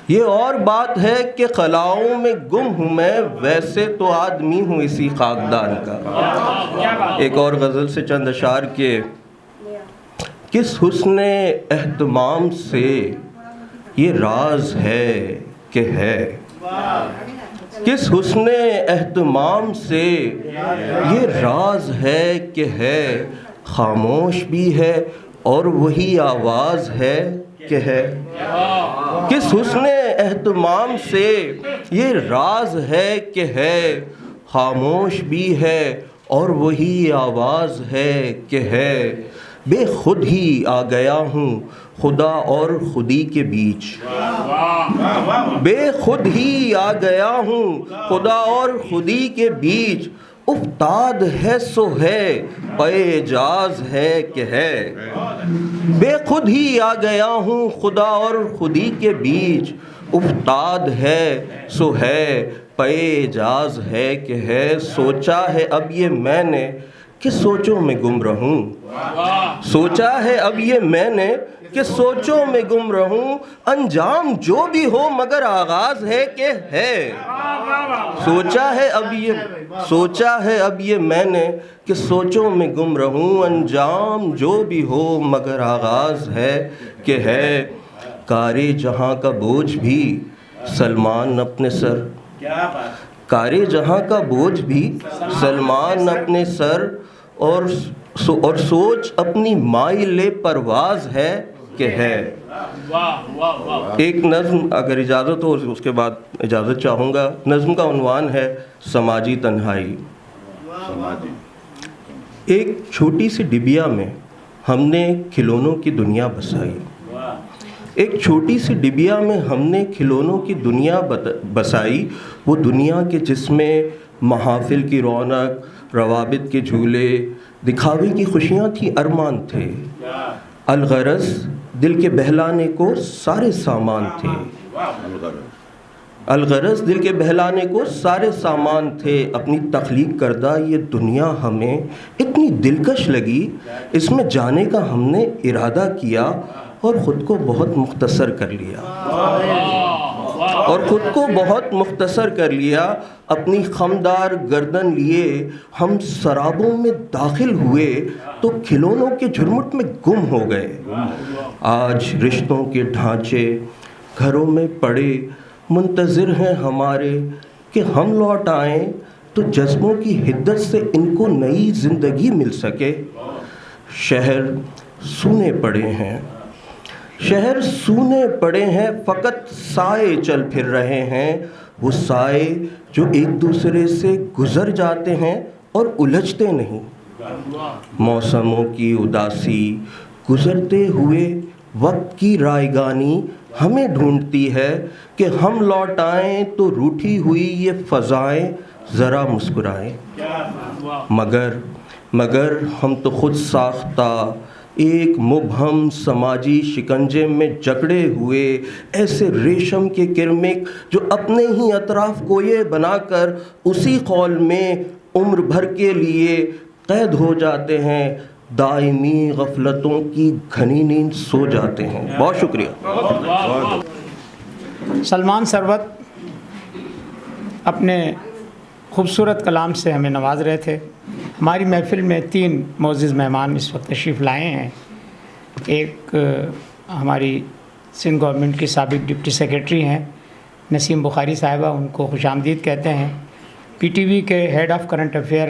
K: یہ اور بات ہے کہ خلاؤں میں گم ہوں میں، ویسے تو آدمی ہوں اسی خاکدان کا۔ ایک اور غزل سے چند اشعار کے، کس حسن اہتمام سے یہ راز ہے کہ ہے، کس حسن اہتمام سے یہ راز ہے کہ ہے، خاموش بھی ہے اور وہی آواز ہے کہ ہے۔ کس حسن اہتمام سے یہ راز ہے کہ ہے، خاموش بھی ہے اور وہی آواز ہے کہ ہے۔ بے خود ہی آ گیا ہوں خدا اور خودی کے بیچ، بے خود ہی آ گیا ہوں خدا اور خودی کے بیچ، افتاد ہے سو ہے پے اعجاز ہے کہ ہے۔ بے خود ہی آ گیا ہوں خدا اور خودی کے بیچ، افتاد ہے سو ہے پے اعجاز ہے کہ ہے۔ سوچا ہے اب یہ میں نے کہ سوچوں میں گم رہوں، سوچا ہے اب یہ میں نے کہ سوچوں میں گم رہوں، انجام جو بھی ہو مگر آغاز ہے کہ ہے۔ سوچا ہے اب یہ میں نے کہ سوچوں میں گم رہوں، انجام جو بھی ہو مگر آغاز ہے کہ ہے۔ کارِ جہاں کا بوجھ بھی سلمان اپنے سر، کارِ جہاں کا بوجھ بھی سلمان اپنے سر، اور سوچ اپنی مائل پرواز ہے کہ ہے۔ ایک نظم اگر اجازت ہو اس کے بعد اجازت چاہوں گا۔ نظم کا عنوان ہے سماجی تنہائی۔ ایک چھوٹی سی ڈبیا میں ہم نے کھلونوں کی دنیا بسائی، ایک چھوٹی سی ڈبیا میں ہم نے کھلونوں کی دنیا بسائی، وہ دنیا کے جس میں محافل کی رونق، روابط کے جھولے، دکھاوے کی خوشیاں تھی، ارمان تھے، الغرض دل کے بہلانے کو سارے سامان تھے، الغرض دل کے بہلانے کو سارے سامان تھے۔ اپنی تخلیق کردہ یہ دنیا ہمیں اتنی دلکش لگی، اس میں جانے کا ہم نے ارادہ کیا اور خود کو بہت مختصر کر لیا، اپنی خمدار گردن لیے ہم سرابوں میں داخل ہوئے تو کھلونوں کے جھرمٹ میں گم ہو گئے۔ آج رشتوں کے ڈھانچے گھروں میں پڑے منتظر ہیں ہمارے کہ ہم لوٹ آئیں تو جذبوں کی حدت سے ان کو نئی زندگی مل سکے۔ شہر سونے پڑے ہیں، فقط سائے چل پھر رہے ہیں، وہ سائے جو ایک دوسرے سے گزر جاتے ہیں اور الجھتے نہیں۔ موسموں کی اداسی، گزرتے ہوئے وقت کی رائگانی ہمیں ڈھونڈتی ہے کہ ہم لوٹ آئیں تو روٹھی ہوئی یہ فضائیں ذرا مسکرائیں۔ مگر ہم تو خود ساختہ ایک مبہم سماجی شکنجے میں جکڑے ہوئے ایسے ریشم کے کرمک جو اپنے ہی اطراف کوئے بنا کر اسی خول میں عمر بھر کے لیے قید ہو جاتے ہیں، دائمی غفلتوں کی گھنی نیند سو جاتے ہیں۔ بہت شکریہ۔
C: سلمان ثروت اپنے خوبصورت کلام سے ہمیں نواز رہے تھے۔ ہماری محفل میں 3 معزز مہمان اس وقت تشریف لائے ہیں۔ ایک ہماری سندھ گورنمنٹ کی سابق ڈپٹی سیکرٹری ہیں نسیم بخاری صاحبہ، ان کو خوش آمدید کہتے ہیں۔ پی ٹی وی کے ہیڈ آف کرنٹ افیئر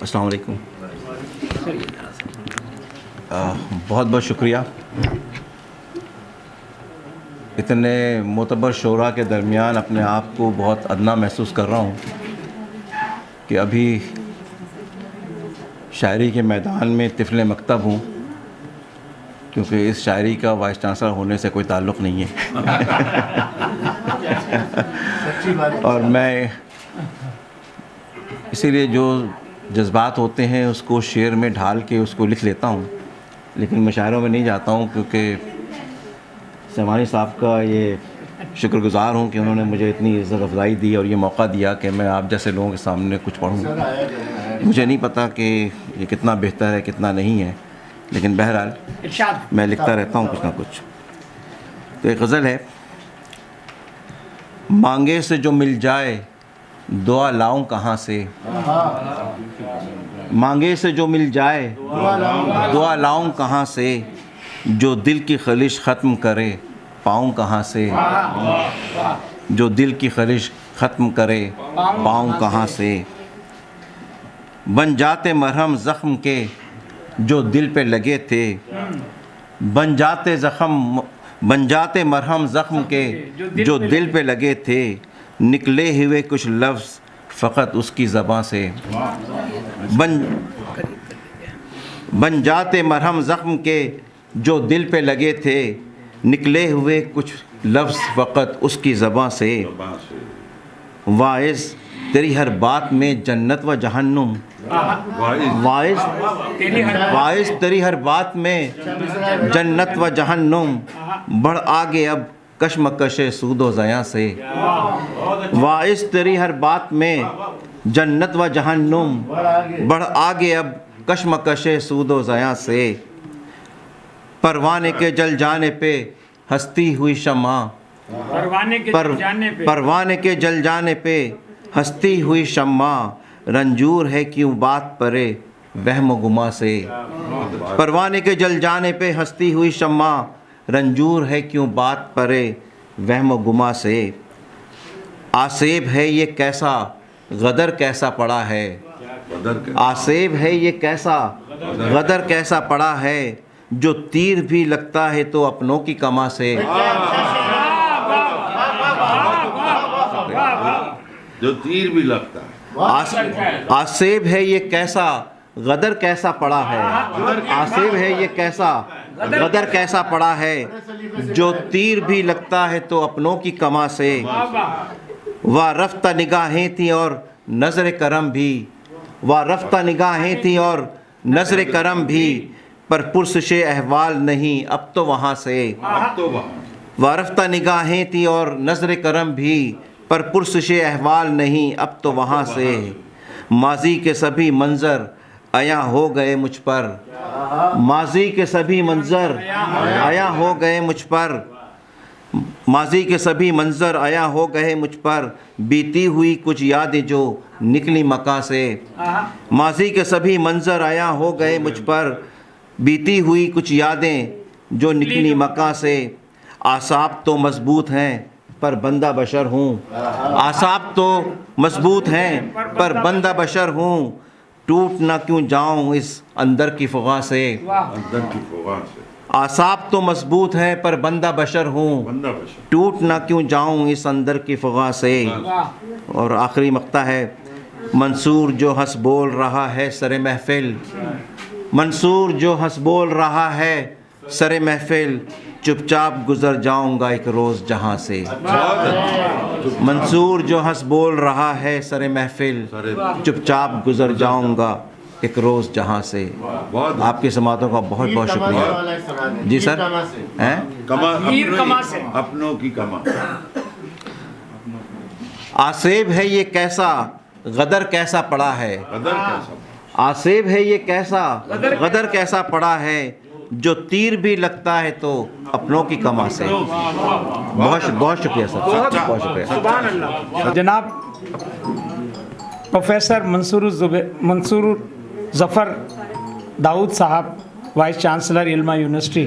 K: السلام علیکم. بہت بہت شکریہ. اتنے معتبر شعراء کے درمیان اپنے آپ کو بہت ادنا محسوس کر رہا ہوں کہ ابھی شاعری کے میدان میں طفل مکتب ہوں، کیونکہ اس شاعری کا وائس چانسلر ہونے سے کوئی تعلق نہیں ہے. اور میں اسی لیے جو جذبات ہوتے ہیں اس کو شعر میں ڈھال کے اس کو لکھ لیتا ہوں، لیکن مشاعروں میں نہیں جاتا ہوں، کیونکہ سیمانی صاحب کا یہ شکر گزار ہوں کہ انہوں نے مجھے اتنی عزت افزائی دی اور یہ موقع دیا کہ میں آپ جیسے لوگوں کے سامنے کچھ پڑھوں. مجھے نہیں پتہ کہ یہ کتنا بہتر ہے کتنا نہیں ہے، لیکن بہرحال میں لکھتا رہتا ہوں کچھ نہ کچھ. تو ایک غزل ہے: مانگے سے جو مل جائے دعا لاؤں کہاں سے، مانگے سے جو مل جائے دعا لاؤں کہاں سے، جو دل کی خلش ختم کرے پاؤں کہاں سے، جو دل کی خلش ختم کرے پاؤں کہاں سے. بن جاتے مرہم زخم کے جو دل پہ لگے تھے، بن جاتے مرہم زخم کے جو دل پہ لگے تھے، نکلے ہوئے کچھ لفظ فقط اس کی زباں سے. بن جاتے مرہم زخم کے جو دل پہ لگے تھے، نکلے ہوئے کچھ لفظ فقط اس کی زباں سے. واعظ تیری ہر بات میں جنت و جہنم، واعظ تیری ہر بات میں جنت و جہنم، بڑھ آگے اب کشمکش سود و زیاں سے. واعظ تیری ہر بات میں جنت و جہنم، بڑھ آگے اب کشمکش سود و زیاں سے. پروانے کے جل جانے پہ ہستی ہوئی شمع، پروانے کے جل جانے پہ ہستی ہوئی شمع، رنجور ہے کیوں بات پرے وہم و گما سے. پروانے کے جل جانے پہ ہستی ہوئی شمع، رنجور ہے کیوں بات پرے وہم و گما سے. آسیب ہے یہ کیسا غدر کیسا پڑا ہے، آسیب ہے یہ کیسا غدر کیسا پڑا ہے، جو تیر بھی لگتا ہے تو اپنوں کی کما سے.
G: جو تیر بھی لگتا ہے.
K: آسیب ہے یہ کیسا غدر کیسا پڑا ہے، آسیب ہے یہ کیسا غدر کیسا پڑا ہے، جو تیر بھی لگتا ہے تو اپنوں کی کما سے. وارفتہ نگاہیں تھیں اور نظر کرم بھی، وارفتہ نگاہیں تھیں اور نظر کرم بھی، پر پرسش احوال نہیں اب تو وہاں سے. وارفتہ نگاہیں تھیں اور نظر کرم بھی، پر پرسش احوال نہیں اب تو وہاں سے. ماضی کے سبھی منظر عیاں ہو گئے مجھ پر، ماضی کے سبھی منظر عیاں ہو گئے مجھ پر، ماضی کے سبھی منظر عیاں ہو گئے مجھ پر، بیتی ہوئی کچھ یادیں جو نکلی مکاں سے. ماضی کے سبھی منظر عیاں ہو گئے مجھ پر، بیتی ہوئی کچھ یادیں جو نکلی مکاں سے. اعصاب تو مضبوط ہیں پر بندہ بشر ہوں، اعصاب تو مضبوط ہیں پر بندہ بشر ہوں، ٹوٹ نہ کیوں جاؤں اس اندر کی فغاں سے. اعصاب تو مضبوط ہیں پر بندہ بشر ہوں، ٹوٹ نہ کیوں جاؤں اس اندر کی فغاں سے. اور آخری مقطع ہے: منصور جو ہنس بول رہا ہے سر محفل، منصور جو ہنس بول رہا ہے سر محفل، چپ چاپ گزر جاؤں گا ایک روز جہاں سے. منصور جو ہنس بول رہا ہے سر محفل، چپ چاپ گزر جاؤں گا ایک روز جہاں سے. آپ کی سماعتوں کا بہت بہت شکریہ. جی سر.
G: اپنوں کی کما.
K: آسیب ہے یہ کیسا غدر کیسا پڑا ہے، آسیب ہے یہ کیسا غدر کیسا پڑا ہے، جو تیر بھی لگتا ہے تو اپنوں کی کما سے. بہت شکریہ سر، بہت شکریہ.
C: جناب پروفیسر منصور ظفر داؤد صاحب، وائس چانسلر علمہ یونیورسٹی،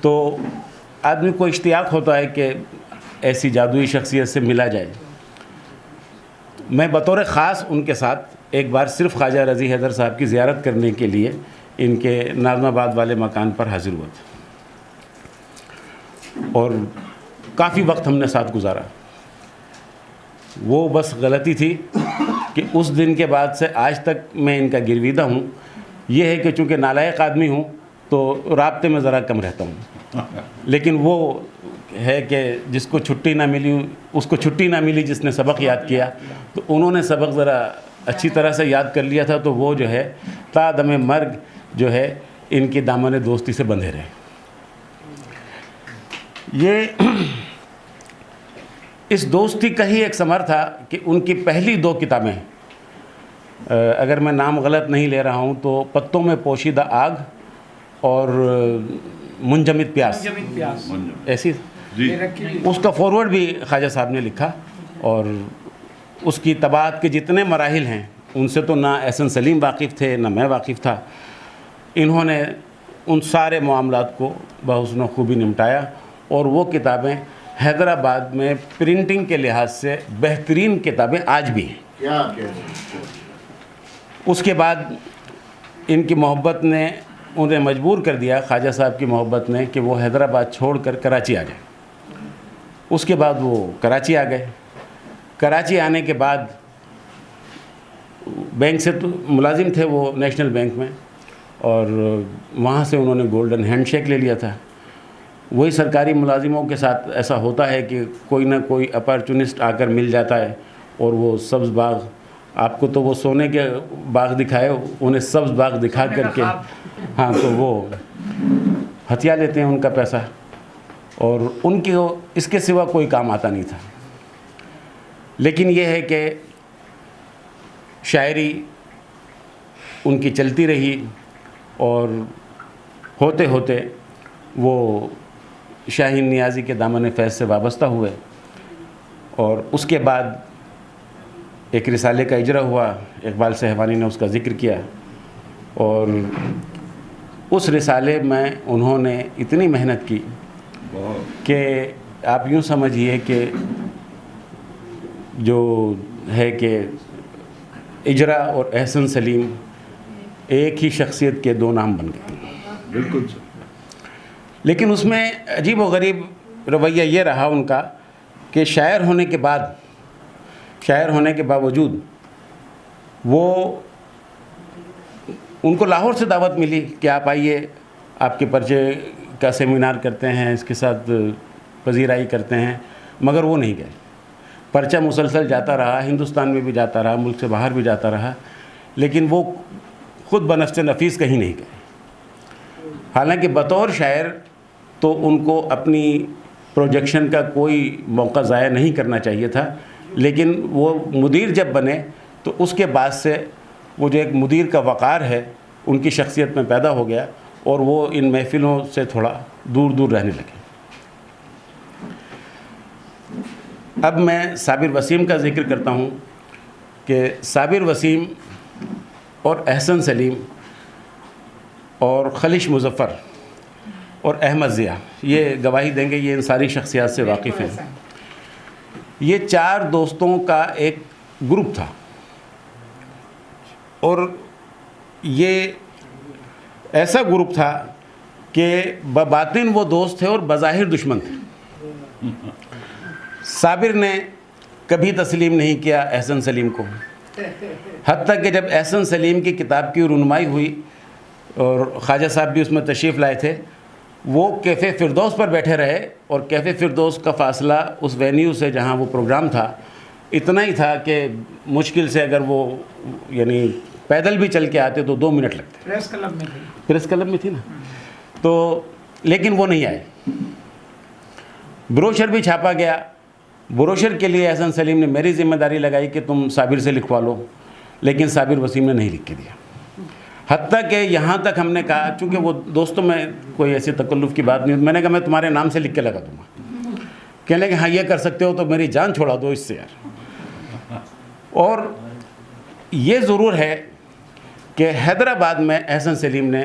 L: تو آدمی کو اشتیاق ہوتا ہے کہ ایسی جادوئی شخصیت سے ملا جائے. میں بطور خاص ان کے ساتھ ایک بار صرف خواجہ رضی حیدر صاحب کی زیارت کرنے کے لیے ان کے ناظم آباد والے مکان پر حاضر ہوا تھا اور کافی وقت ہم نے ساتھ گزارا. وہ بس غلطی تھی کہ اس دن کے بعد سے آج تک میں ان کا گرویدہ ہوں. یہ ہے کہ چونکہ نالائق آدمی ہوں تو رابطے میں ذرا کم رہتا ہوں, لیکن وہ ہے کہ جس کو چھٹی نہ ملی اس کو چھٹی نہ ملی جس نے سبق یاد کیا, تو انہوں نے سبق ذرا اچھی طرح سے یاد کر لیا تھا, تو وہ جو ہے تا دم مرگ جو ہے ان کی دامن دوستی سے بندھے رہے. یہ اس دوستی کا ہی ایک ثمر تھا کہ ان کی پہلی 2 کتابیں, اگر میں نام غلط نہیں لے رہا ہوں تو پتوں میں پوشیدہ آگ اور منجمد پیاس, ایسی اس کا فارورڈ بھی خواجہ صاحب نے لکھا. اور اس کی طباعت کے جتنے مراحل ہیں ان سے تو نہ احسن سلیم واقف تھے نہ میں واقف تھا. انہوں نے ان سارے معاملات کو بحسن و خوبی نمٹایا اور وہ کتابیں حیدرآباد میں پرنٹنگ کے لحاظ سے بہترین کتابیں آج بھی ہیں. اس کے بعد ان کی محبت نے انہیں مجبور کر دیا, خواجہ صاحب کی محبت نے, کہ وہ حیدرآباد چھوڑ کر کراچی آ جائیں. اس کے بعد وہ کراچی آ گئے. کراچی آنے کے بعد بینک سے تو ملازم تھے وہ نیشنل بینک میں, اور وہاں سے انہوں نے گولڈن ہینڈ شیک لے لیا تھا. وہی سرکاری ملازموں کے ساتھ ایسا ہوتا ہے کہ کوئی نہ کوئی اپارچونسٹ آ کر مل جاتا ہے اور وہ سبز باغ, آپ کو تو وہ سونے کے باغ دکھائے, انہیں سبز باغ دکھا کر کے ہاں تو وہ ہتھیا لیتے ہیں ان کا پیسہ, اور ان کے اس کے سوا کوئی کام آتا نہیں تھا. لیکن یہ ہے کہ شاعری ان کی چلتی رہی اور ہوتے ہوتے وہ شاہین نیازی کے دامن فیض سے وابستہ ہوئے. اور اس کے بعد ایک رسالے کا اجرا ہوا, اقبال سہوانی نے اس کا ذکر کیا, اور اس رسالے میں انہوں نے اتنی محنت کی کہ آپ یوں سمجھیے کہ جو ہے کہ اجرا اور احسن سلیم ایک ہی شخصیت کے 2 نام بن گئے.
G: بالکل.
L: لیکن اس میں عجیب و غریب رویہ یہ رہا ان کا کہ شاعر ہونے کے باوجود وہ ان کو لاہور سے دعوت ملی کہ آپ آئیے, آپ کے پرچے کا سیمینار کرتے ہیں, اس کے ساتھ پذیرائی کرتے ہیں, مگر وہ نہیں گئے. پرچہ مسلسل جاتا رہا, ہندوستان میں بھی جاتا رہا, ملک سے باہر بھی جاتا رہا, لیکن وہ خود بنفس نفیس کہیں نہیں گئے. حالانکہ بطور شاعر تو ان کو اپنی پروجیکشن کا کوئی موقع ضائع نہیں کرنا چاہیے تھا, لیکن وہ مدیر جب بنے تو اس کے بعد سے وہ جو ایک مدیر کا وقار ہے ان کی شخصیت میں پیدا ہو گیا, اور وہ ان محفلوں سے تھوڑا دور دور رہنے لگے. اب میں صابر وسیم کا ذکر کرتا ہوں کہ صابر وسیم اور احسن سلیم اور خلش مظفر اور احمد ضیاء یہ گواہی دیں گے, یہ ان ساری شخصیات سے واقف ہیں. یہ 4 دوستوں کا ایک گروپ تھا, اور یہ ایسا گروپ تھا کہ بباطن وہ دوست تھے اور بظاہر دشمن تھے. صابر نے کبھی تسلیم نہیں کیا احسن سلیم کو, حتیٰ کہ جب احسن سلیم کی کتاب کی رونمائی ہوئی اور خواجہ صاحب بھی اس میں تشریف لائے تھے, وہ کیفے فردوس پر بیٹھے رہے, اور کیفے فردوس کا فاصلہ اس وینیو سے جہاں وہ پروگرام تھا اتنا ہی تھا کہ مشکل سے اگر وہ یعنی پیدل بھی چل کے آتے تو 2 منٹ لگتے. پریس کلب میں تھی نا, تو لیکن وہ نہیں آئے. بروشر بھی چھاپا گیا, بروشر کے لیے احسن سلیم نے میری ذمہ داری لگائی کہ تم صابر سے لکھوا لو, لیکن صابر وسیم نے نہیں لکھ کے دیا. حتیٰ کہ یہاں تک ہم نے کہا, چونکہ وہ دوستوں میں کوئی ایسی تکلف کی بات نہیں, میں نے کہا میں تمہارے نام سے لکھ کے لگا دوں گا. کہنے کہ ہاں یہ کر سکتے ہو تو میری جان چھوڑا دو اس سے یار. اور یہ ضرور ہے کہ حیدرآباد میں احسن سلیم نے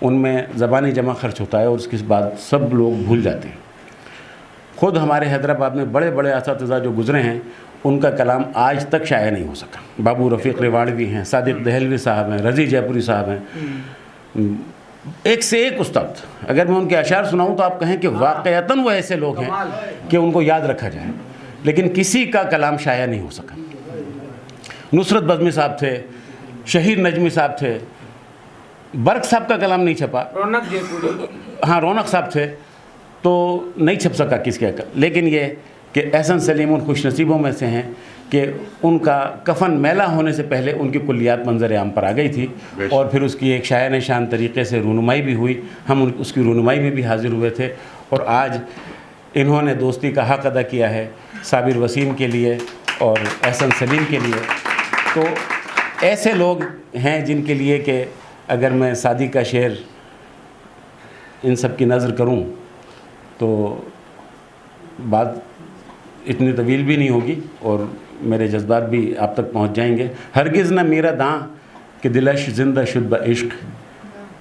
L: ان میں زبانی جمع خرچ ہوتا ہے اور اس کے بعد سب لوگ بھول جاتے ہیں. خود ہمارے حیدرآباد میں بڑے بڑے اساتذہ جو گزرے ہیں ان کا کلام آج تک شائع نہیں ہو سکا. بابو رفیق ریواڑوی ہیں, صادق دہلوی صاحب ہیں, رضی جے پوری صاحب ہیں, ایک سے ایک استاد. اگر میں ان کے اشعار سناؤں تو آپ کہیں کہ واقعتاً وہ ایسے لوگ ہیں کہ ان کو یاد رکھا جائے, لیکن کسی کا کلام شائع نہیں ہو سکا. نصرت بزمی صاحب تھے, شہیر نجمی صاحب تھے, برق صاحب کا کلام نہیں چھپا, ہاں رونق صاحب تھے تو نہیں چھپ سکا کس کے. لیکن یہ کہ احسن سلیم ان خوش نصیبوں میں سے ہیں کہ ان کا کفن میلہ ہونے سے پہلے ان کی کلیات منظر عام پر آ گئی تھی, اور پھر اس کی ایک شایان شان طریقے سے رونمائی بھی ہوئی. ہم اس کی رونمائی میں بھی حاضر ہوئے تھے, اور آج انہوں نے دوستی کا حق ادا کیا ہے صابر وسیم کے لیے اور احسن سلیم کے لیے. تو ایسے لوگ ہیں جن کے لیے کہ اگر میں سعدی کا شعر ان سب کی نظر کروں تو بات اتنی طویل بھی نہیں ہوگی اور میرے جذبات بھی آپ تک پہنچ جائیں گے. ہرگز نہ میرا داں کہ دلش زندہ شد بعشق,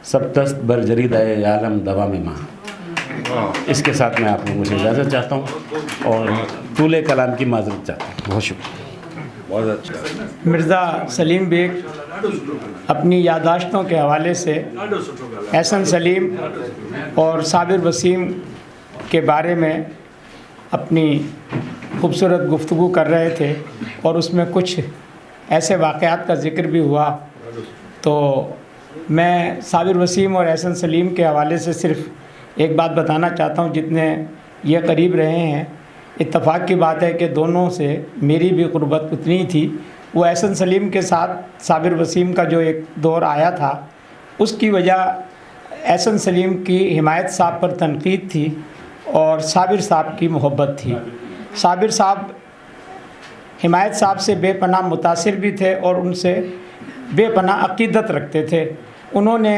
L: سب تست بر جرید اے عالم دوا میں ماں. اس کے ساتھ میں آپ لوگوں سے اجازت چاہتا ہوں اور طول کلام کی معذرت چاہتا ہوں. بہت شکریہ.
G: بہت اچھا.
C: مرزا سلیم بیگ اپنی یادداشتوں کے حوالے سے احسن سلیم اور صابر وسیم کے بارے میں اپنی خوبصورت گفتگو کر رہے تھے, اور اس میں کچھ ایسے واقعات کا ذکر بھی ہوا. تو میں صابر وسیم اور احسن سلیم کے حوالے سے صرف ایک بات بتانا چاہتا ہوں. جتنے یہ قریب رہے ہیں, اتفاق کی بات ہے کہ دونوں سے میری بھی قربت اتنی تھی. وہ احسن سلیم کے ساتھ صابر وسیم کا جو ایک دور آیا تھا, اس کی وجہ احسن سلیم کی حمایت صاحب پر تنقید تھی اور صابر صاحب کی محبت تھی. صابر صاحب حمایت صاحب سے بے پناہ متاثر بھی تھے اور ان سے بے پناہ عقیدت رکھتے تھے. انہوں نے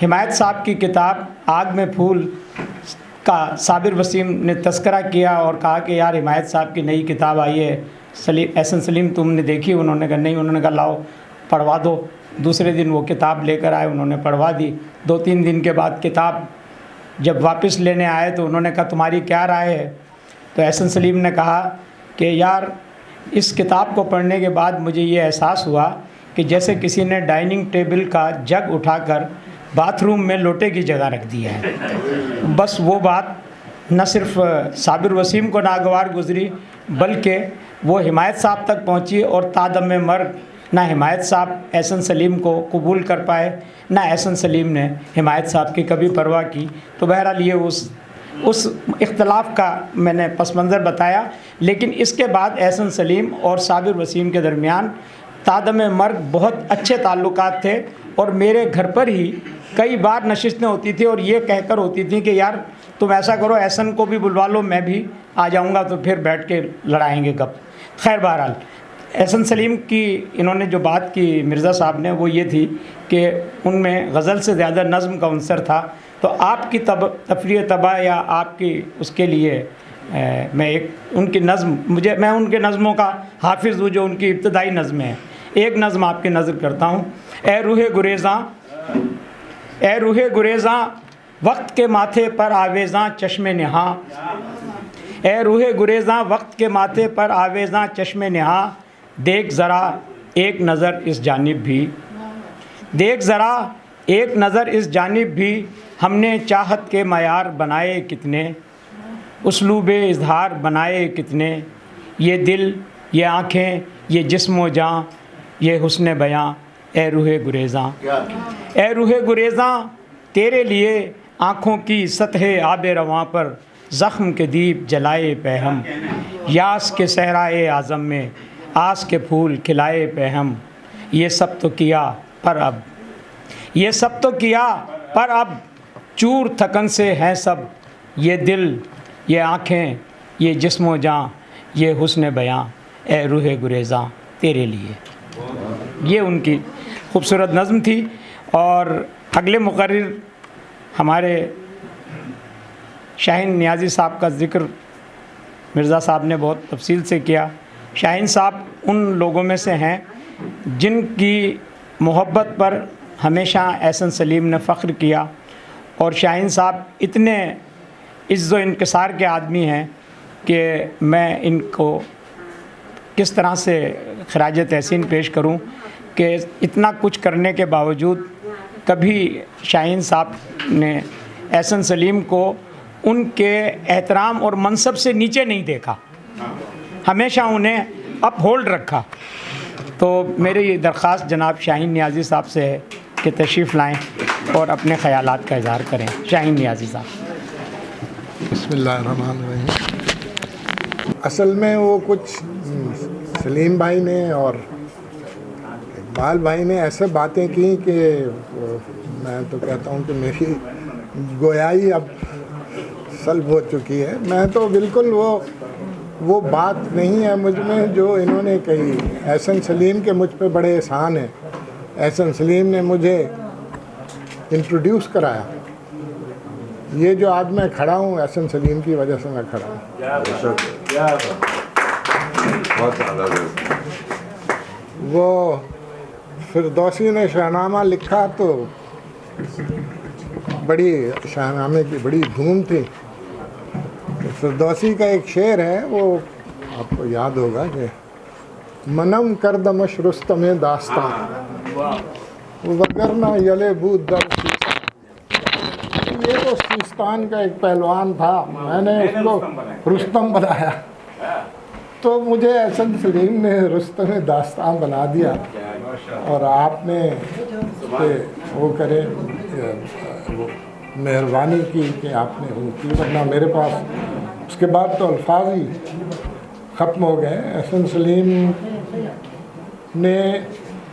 C: حمایت صاحب کی کتاب آگ میں پھول کا صابر وسیم نے تذکرہ کیا اور کہا کہ یار حمایت صاحب کی نئی کتاب آئی ہے, احسن سلیم تم نے دیکھی؟ انہوں نے کہا نہیں. انہوں نے کہا لاؤ پڑھوا دو. دوسرے دن وہ کتاب لے کر آئے, انہوں نے پڑھوا دی. 2-3 دن کے بعد کتاب جب واپس لینے آئے تو انہوں نے کہا تمہاری کیا رائے ہے؟ تو احسن سلیم نے کہا کہ یار اس کتاب کو پڑھنے کے بعد مجھے یہ احساس ہوا کہ جیسے کسی نے ڈائننگ ٹیبل کا جگ اٹھا کر باتھ روم میں لوٹے کی جگہ رکھ دیا ہے. بس وہ بات نہ صرف صابر وسیم کو ناگوار گزری بلکہ وہ حمایت صاحب تک پہنچی, اور تادم مرگ نہ حمایت صاحب احسن سلیم کو قبول کر پائے نہ احسن سلیم نے حمایت صاحب کی کبھی پرواہ کی. تو بہرحال یہ اس اختلاف کا میں نے پس منظر بتایا. لیکن اس کے بعد احسن سلیم اور صابر وسیم کے درمیان تادم مرگ بہت اچھے تعلقات تھے, اور میرے گھر پر ہی کئی بار نشستیں ہوتی تھیں اور یہ کہہ کر ہوتی تھیں کہ یار تم ایسا کرو احسن کو بھی بلوا لو, میں بھی آ جاؤں گا تو پھر بیٹھ کے لڑائیں گے گپ. خیر بہرحال احسن سلیم کی انہوں نے جو بات کی مرزا صاحب نے وہ یہ تھی کہ ان میں غزل سے زیادہ نظم کا عنصر تھا. تو آپ کی تفریح طبع یا آپ کی اس کے لیے میں ایک ان کی نظم میں ان کے نظموں کا حافظ ہوں جو ان کی ابتدائی نظمیں ہیں. ایک نظم آپ کی نظر کرتا ہوں. اے روح گریزاں وقت کے ماتھے پر آویزاں چشم نہاں. اے روح گریزاں وقت کے ماتھے پر آویزاں چشم نہاں. دیکھ ذرا ایک نظر اس جانب بھی, دیکھ ذرا ایک نظر اس جانب بھی. ہم نے چاہت کے معیار بنائے کتنے, اسلوب اظہار بنائے کتنے. یہ دل, یہ آنکھیں, یہ جسم و جاں, یہ حسن بیاں. اے روح گریزاں, اے روح گریزاں تیرے لیے آنکھوں کی سطح آب رواں پر زخم کے دیپ جلائے پہم. یاس کے صحرائے اعظم میں آس کے پھول کھلائے پہم. یہ سب تو کیا پر اب, یہ سب تو کیا پر اب چور تھکن سے ہیں سب. یہ دل, یہ آنکھیں, یہ جسم و جاں, یہ حسن بیاں. اے روح گریزاں تیرے لیے. یہ ان کی خوبصورت نظم تھی. اور اگلے مقرر ہمارے شاہین نیازی صاحب کا ذکر مرزا صاحب نے بہت تفصیل سے کیا. شاہین صاحب ان لوگوں میں سے ہیں جن کی محبت پر ہمیشہ احسن سلیم نے فخر کیا، اور شاہین صاحب اتنے عز و انکسار کے آدمی ہیں کہ میں ان کو کس طرح سے خراج تحسین پیش کروں کہ اتنا کچھ کرنے کے باوجود کبھی شاہین صاحب نے احسن سلیم کو ان کے احترام اور منصب سے نیچے نہیں دیکھا، ہمیشہ انہیں اپ ہولڈ رکھا۔ تو میری درخواست جناب شاہین نیازی صاحب سے ہے کہ تشریف لائیں اور اپنے خیالات کا اظہار کریں۔ شاہین نیازی صاحب۔
M: بسم اللہ الرحمن الرحیم۔ اصل میں وہ کچھ سلیم بھائی نے اور اقبال بھائی نے ایسے باتیں کی کہ میں تو کہتا ہوں کہ میری گویائی اب سلب ہو چکی ہے۔ میں تو بالکل وہ بات نہیں ہے مجھ میں جو انہوں نے کہی۔ احسن سلیم کے مجھ پہ بڑے احسان ہیں۔ احسن سلیم نے مجھے انٹروڈیوس کرایا۔ یہ جو آج میں کھڑا ہوں احسن سلیم کی وجہ سے میں کھڑا ہوں۔ وہ فردوسی نے شاہنامہ لکھا تو بڑی شاہنامے کی بڑی دھوم تھی۔ فردوسی کا ایک شعر ہے، وہ آپ کو یاد ہوگا کہ منم کردمش رستم داستان وگرنہ یلے بود در سیستان۔ یہ تو سیستان کا ایک پہلوان تھا، میں نے اس کو رستم بنایا، تو مجھے احسن سلیم نے رستم داستان بنا دیا، اور آپ نے وہ کرے مہربانی کی کہ آپ نے وہ کی، ورنہ میرے پاس اس کے بعد تو الفاظ ہی ختم ہو گئے۔ احسن سلیم نے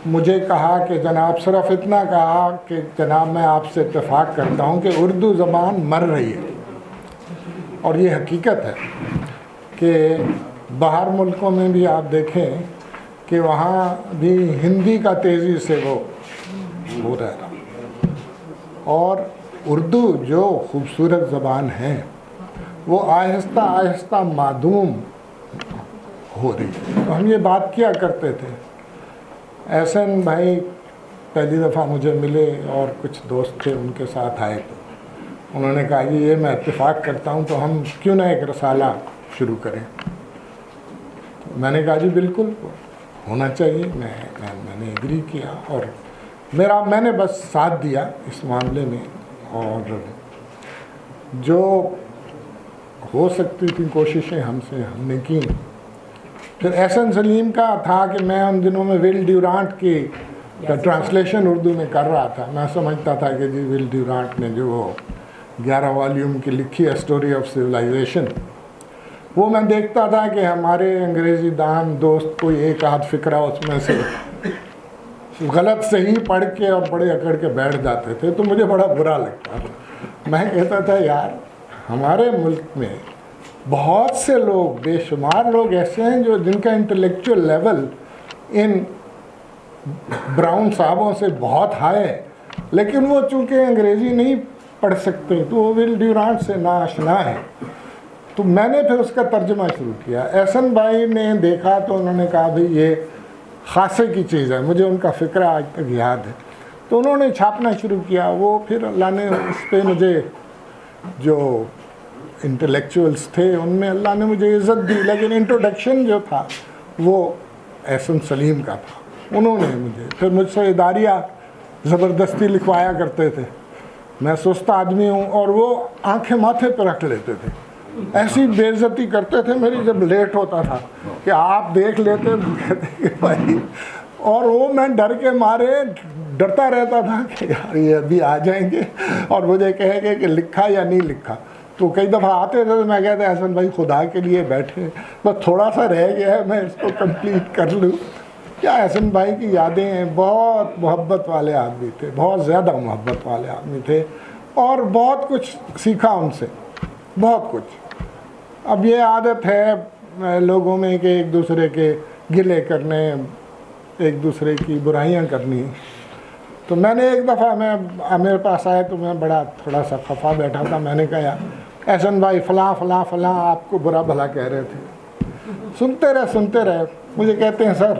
M: مجھے کہا کہ جناب، صرف اتنا کہا کہ جناب میں آپ سے اتفاق کرتا ہوں کہ اردو زبان مر رہی ہے، اور یہ حقیقت ہے کہ باہر ملکوں میں بھی آپ دیکھیں کہ وہاں بھی ہندی کا تیزی سے وہ ہو رہا، اور اردو جو خوبصورت زبان ہے وہ آہستہ آہستہ معدوم ہو رہی ہے۔ تو ہم یہ بات کیا کرتے تھے۔ احسن بھائی پہلی دفعہ مجھے ملے اور کچھ دوست تھے ان کے ساتھ آئے، تو انہوں نے کہا کہ یہ میں اتفاق کرتا ہوں تو ہم کیوں نہ ایک رسالہ شروع کریں۔ میں نے کہا جی بالکل ہونا چاہیے۔ میں نے ایگری کیا، اور میں نے بس ساتھ دیا اس معاملے میں، اور جو ہو سکتی تھی کوششیں ہم نے کی۔ پھر احسن سلیم کا تھا کہ میں ان دنوں میں ول ڈیورانٹ کی ٹرانسلیشن اردو میں کر رہا تھا۔ میں سمجھتا تھا کہ جی ول ڈیورانٹ نے جو وہ 11 والیوم کی لکھی ہے اسٹوری آف سویلائزیشن، وہ میں دیکھتا تھا کہ ہمارے انگریزی دان دوست کوئی ایک آدھ فقرہ اس میں سے غلط صحیح پڑھ کے اور بڑے اکڑ کے بیٹھ جاتے تھے، تو مجھے بڑا برا لگتا تھا۔ میں کہتا تھا یار ہمارے ملک میں بہت سے لوگ، بے شمار لوگ ایسے ہیں جو جن کا انٹلیکچوئل لیول ان براؤن صاحبوں سے بہت ہائی ہے، لیکن وہ چونکہ انگریزی نہیں پڑھ سکتے تو وہ ول ڈیورانٹ سے ناآشنا ہے۔ تو میں نے پھر اس کا ترجمہ شروع کیا۔ احسن بھائی نے دیکھا تو انہوں نے کہا بھئی یہ خاصے کی چیز ہے، مجھے ان کا فکرہ آج تک یاد ہے، تو انہوں نے چھاپنا شروع کیا۔ وہ پھر اللہ نے اس پہ مجھے جو انٹلیکچوئلس تھے ان میں اللہ نے مجھے عزت دی، لیکن انٹروڈکشن جو تھا وہ احسن سلیم کا تھا۔ انہوں نے مجھ سے اداریہ زبردستی لکھوایا کرتے تھے۔ میں سست آدمی ہوں، اور وہ آنکھیں ماتھے پہ رکھ لیتے تھے، ایسی بے عزتی کرتے تھے میری جب لیٹ ہوتا تھا کہ آپ دیکھ لیتے تو کہتے کہ بھائی، اور وہ میں ڈر کے مارے ڈرتا رہتا تھا کہ یار یہ ابھی آ جائیں گے اور مجھے کہیں گے کہ لکھا یا نہیں لکھا۔ تو کئی دفعہ آتے تھے تو میں کہتا احسن بھائی خدا کے لیے بیٹھے، بس تھوڑا سا رہ گیا ہے میں اس کو کمپلیٹ کر لوں۔ کیا احسن بھائی کی یادیں ہیں، بہت محبت والے آدمی تھے، بہت زیادہ محبت والے آدمی تھے، اور بہت کچھ سیکھا ان سے، بہت کچھ۔ اب یہ عادت ہے لوگوں میں کہ ایک دوسرے کے گلے کرنے، ایک دوسرے کی برائیاں کرنی۔ تو میں نے ایک دفعہ میرے پاس آئے تو میں بڑا تھوڑا سا خفا بیٹھا تھا، میں نے کہا احسن بھائی فلاں فلاں فلاں آپ کو برا بھلا کہہ رہے تھے۔ سنتے رہے مجھے کہتے ہیں سر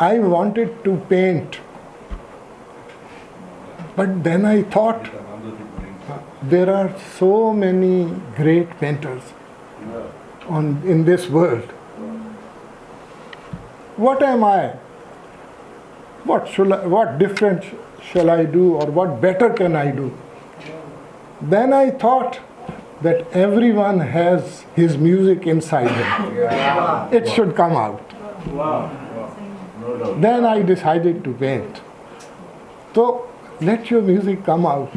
M: I wanted to paint, but then I thought there are so many great painters in this world. What am I? What different shall I do, or what better can I do? Then I thought that everyone has his music inside him. It should come out. Then I decided to paint. So let your music come out.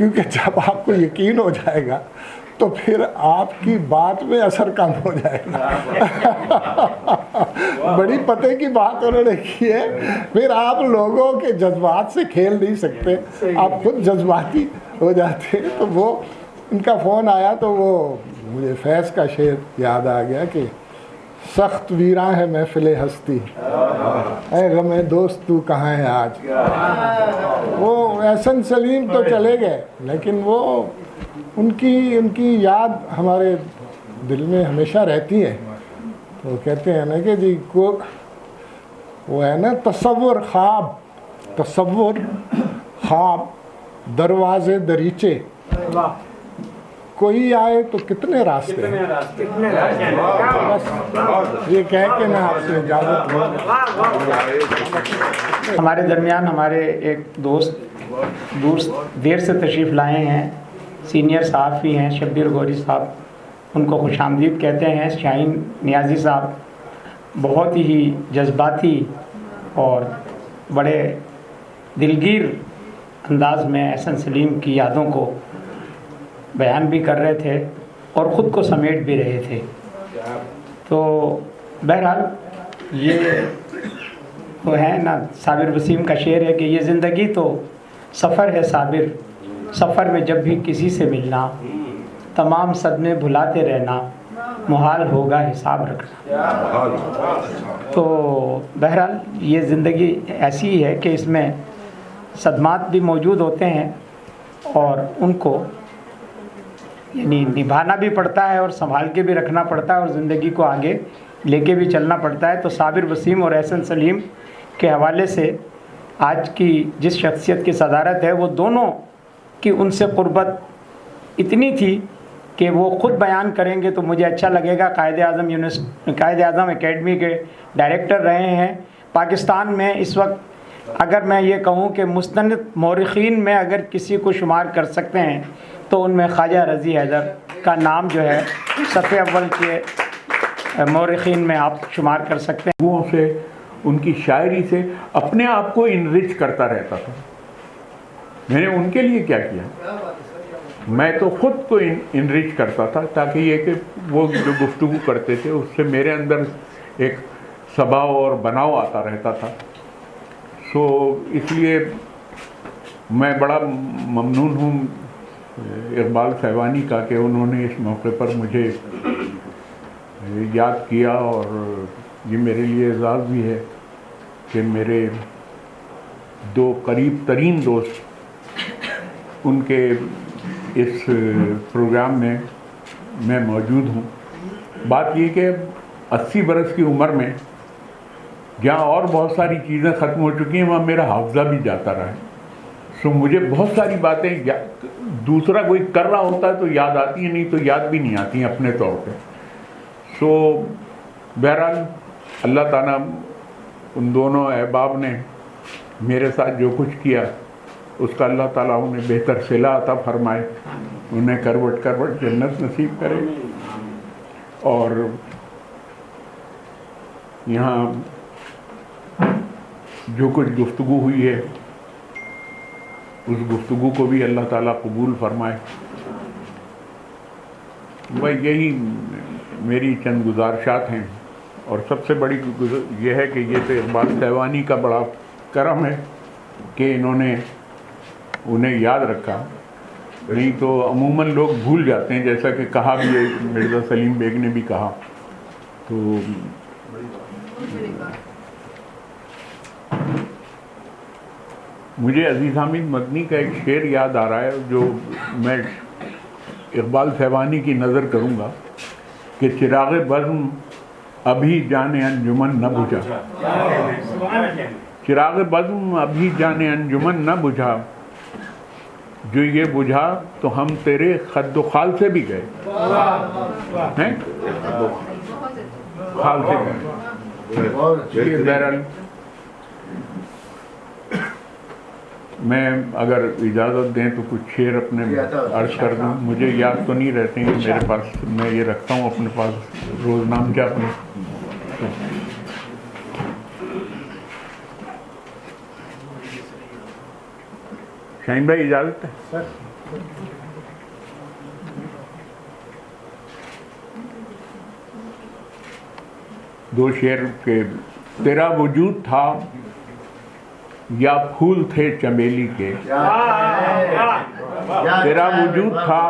M: کیونکہ جب آپ کو یقین ہو جائے گا تو پھر آپ کی بات میں اثر کم ہو جائے گا. بڑی پتے کی بات انہوں نے کی ہے. پھر آپ لوگوں کے جذبات سے کھیل نہیں سکتے, آپ خود جذباتی ہو جاتے ہیں. تو وہ ان کا فون آیا تو وہ مجھے فیض کا شعر یاد آ گیا کہ سخت ویراں ہے محفل ہستی, اے غم دوست تو کہاں ہے آج. وہ احسن سلیم تو چلے گئے, لیکن وہ ان کی یاد ہمارے دل میں ہمیشہ رہتی ہے. وہ کہتے ہیں نا کہ جی وہ ہے نا تصور خواب دروازے دریچے, کوئی آئے تو کتنے راستے ہیں. بس یہ کہہ کے میں آپ سے اجازت لوں.
C: ہمارے درمیان ہمارے ایک دوست دیر سے تشریف لائے ہیں, سینئر صحافی ہیں شبیر غوری صاحب, ان کو خوش آمدید کہتے ہیں. شاہین نیازی صاحب بہت ہی جذباتی اور بڑے دلگیر انداز میں احسن سلیم کی یادوں کو بیان بھی کر رہے تھے اور خود کو سمیٹ بھی رہے تھے. تو بہرحال یہ تو ہے نا, صابر وسیم کا شعر ہے کہ یہ زندگی تو سفر ہے صابر, سفر میں جب بھی کسی سے ملنا, تمام صدمے بھلاتے رہنا, محال ہوگا حساب رکھنا. تو بہرحال یہ زندگی ایسی ہے کہ اس میں صدمات بھی موجود ہوتے ہیں اور ان کو یعنی نبھانا بھی پڑتا ہے اور سنبھال کے بھی رکھنا پڑتا ہے اور زندگی کو آگے لے کے بھی چلنا پڑتا ہے. تو صابر وسیم اور احسن سلیم کے حوالے سے آج کی جس شخصیت کی صدارت ہے, وہ دونوں کی ان سے قربت اتنی تھی کہ وہ خود بیان کریں گے تو مجھے اچھا لگے گا. قائد اعظم اکیڈمی کے ڈائریکٹر رہے ہیں. پاکستان میں اس وقت اگر میں یہ کہوں کہ مستند مورخین میں اگر کسی کو شمار کر سکتے ہیں تو ان میں خواجہ رضی حیدر کا نام جو ہے صف اول کے مورخین میں آپ شمار کر سکتے ہیں.
N: وہ سے ان کی شاعری سے اپنے آپ کو انرچ کرتا رہتا تھا. میں نے ان کے لیے کیا کیا, میں تو خود کو انرچ کرتا تھا تاکہ یہ کہ وہ جو گفتگو کرتے تھے اس سے میرے اندر ایک سباؤ اور بناؤ آتا رہتا تھا. سو اس لیے میں بڑا ممنون ہوں اقبال سیوانی کا کہ انہوں نے اس موقع پر مجھے یاد کیا, اور یہ میرے لیے اعزاز بھی ہے کہ میرے دو قریب ترین دوست ان کے اس پروگرام میں میں موجود ہوں. بات یہ کہ 80 برس کی عمر میں جہاں اور بہت ساری چیزیں ختم ہو چکی ہیں وہاں میرا حافظہ بھی جاتا رہا ہے. سو مجھے بہت ساری باتیں دوسرا کوئی کر رہا ہوتا ہے تو یاد آتی ہیں, نہیں تو یاد بھی نہیں آتی ہیں اپنے طور پہ. سو بہرحال اللہ تعالیٰ ان دونوں احباب نے میرے ساتھ جو کچھ کیا اس کا اللہ تعالیٰ انہیں بہتر صلہ عطا فرمائے, انہیں کروٹ جنت نصیب کرے. اور یہاں جو کچھ گفتگو ہوئی ہے اس گفتگو کو بھی اللہ تعالیٰ قبول فرمائے. وہ یہی میری چند گزارشات ہیں, اور سب سے بڑی یہ ہے کہ یہ تو اقبال سیوانی کا بڑا کرم ہے کہ انہوں نے انہیں یاد رکھا, نہیں تو عموماً لوگ بھول جاتے ہیں, جیسا کہ کہا بھی ہے مرزا سلیم بیگ نے بھی کہا. تو مجھے عزیز حامد مدنی کا ایک شعر یاد آ رہا ہے جو میں اقبال سیوانی کی نظر کروں گا کہ چراغ بزم ابھی جانے انجمن نہ بجھا, چراغ بزم ابھی جانے انجمن نہ بجھا, جو یہ بجھا تو ہم تیرے خد و خال سے بھی گئے ہیں, خال سے گئے. بہرحال میں اگر اجازت دیں تو کچھ شعر اپنے عرض کر دوں. مجھے یاد تو نہیں رہتے ہیں میرے پاس, میں یہ رکھتا ہوں اپنے پاس روزنامہ کے اپنے. شاہین بھائی اجازت ہے؟ دو شعر کے تیرا وجود تھا یا پھول تھے چمیلی کے، تیرا وجود تھا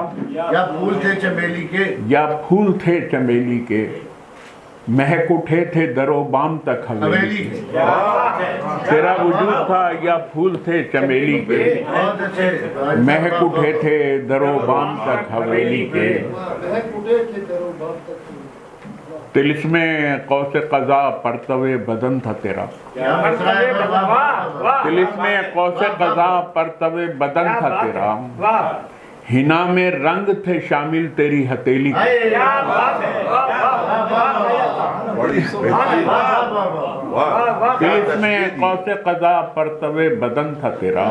F: یا پھول تھے چمیلی کے،
N: یا پھول تھے چمیلی کے، مہک اٹھے تھے در و بام تک حویلی کے، تیرا وجود تھا یا پھول تھے چمیلی کے، مہک اٹھے تھے در و بام تک حویلی کے، طلسم قوس قضا پرتو بدن تھا تیرا، طلسم قوس قضا پرتو بدن تھا تیرا، ہنا میں رنگ تھے شامل تیری ہتھیلی کے، طلسم قوس قضا پرتو بدن تھا تیرا،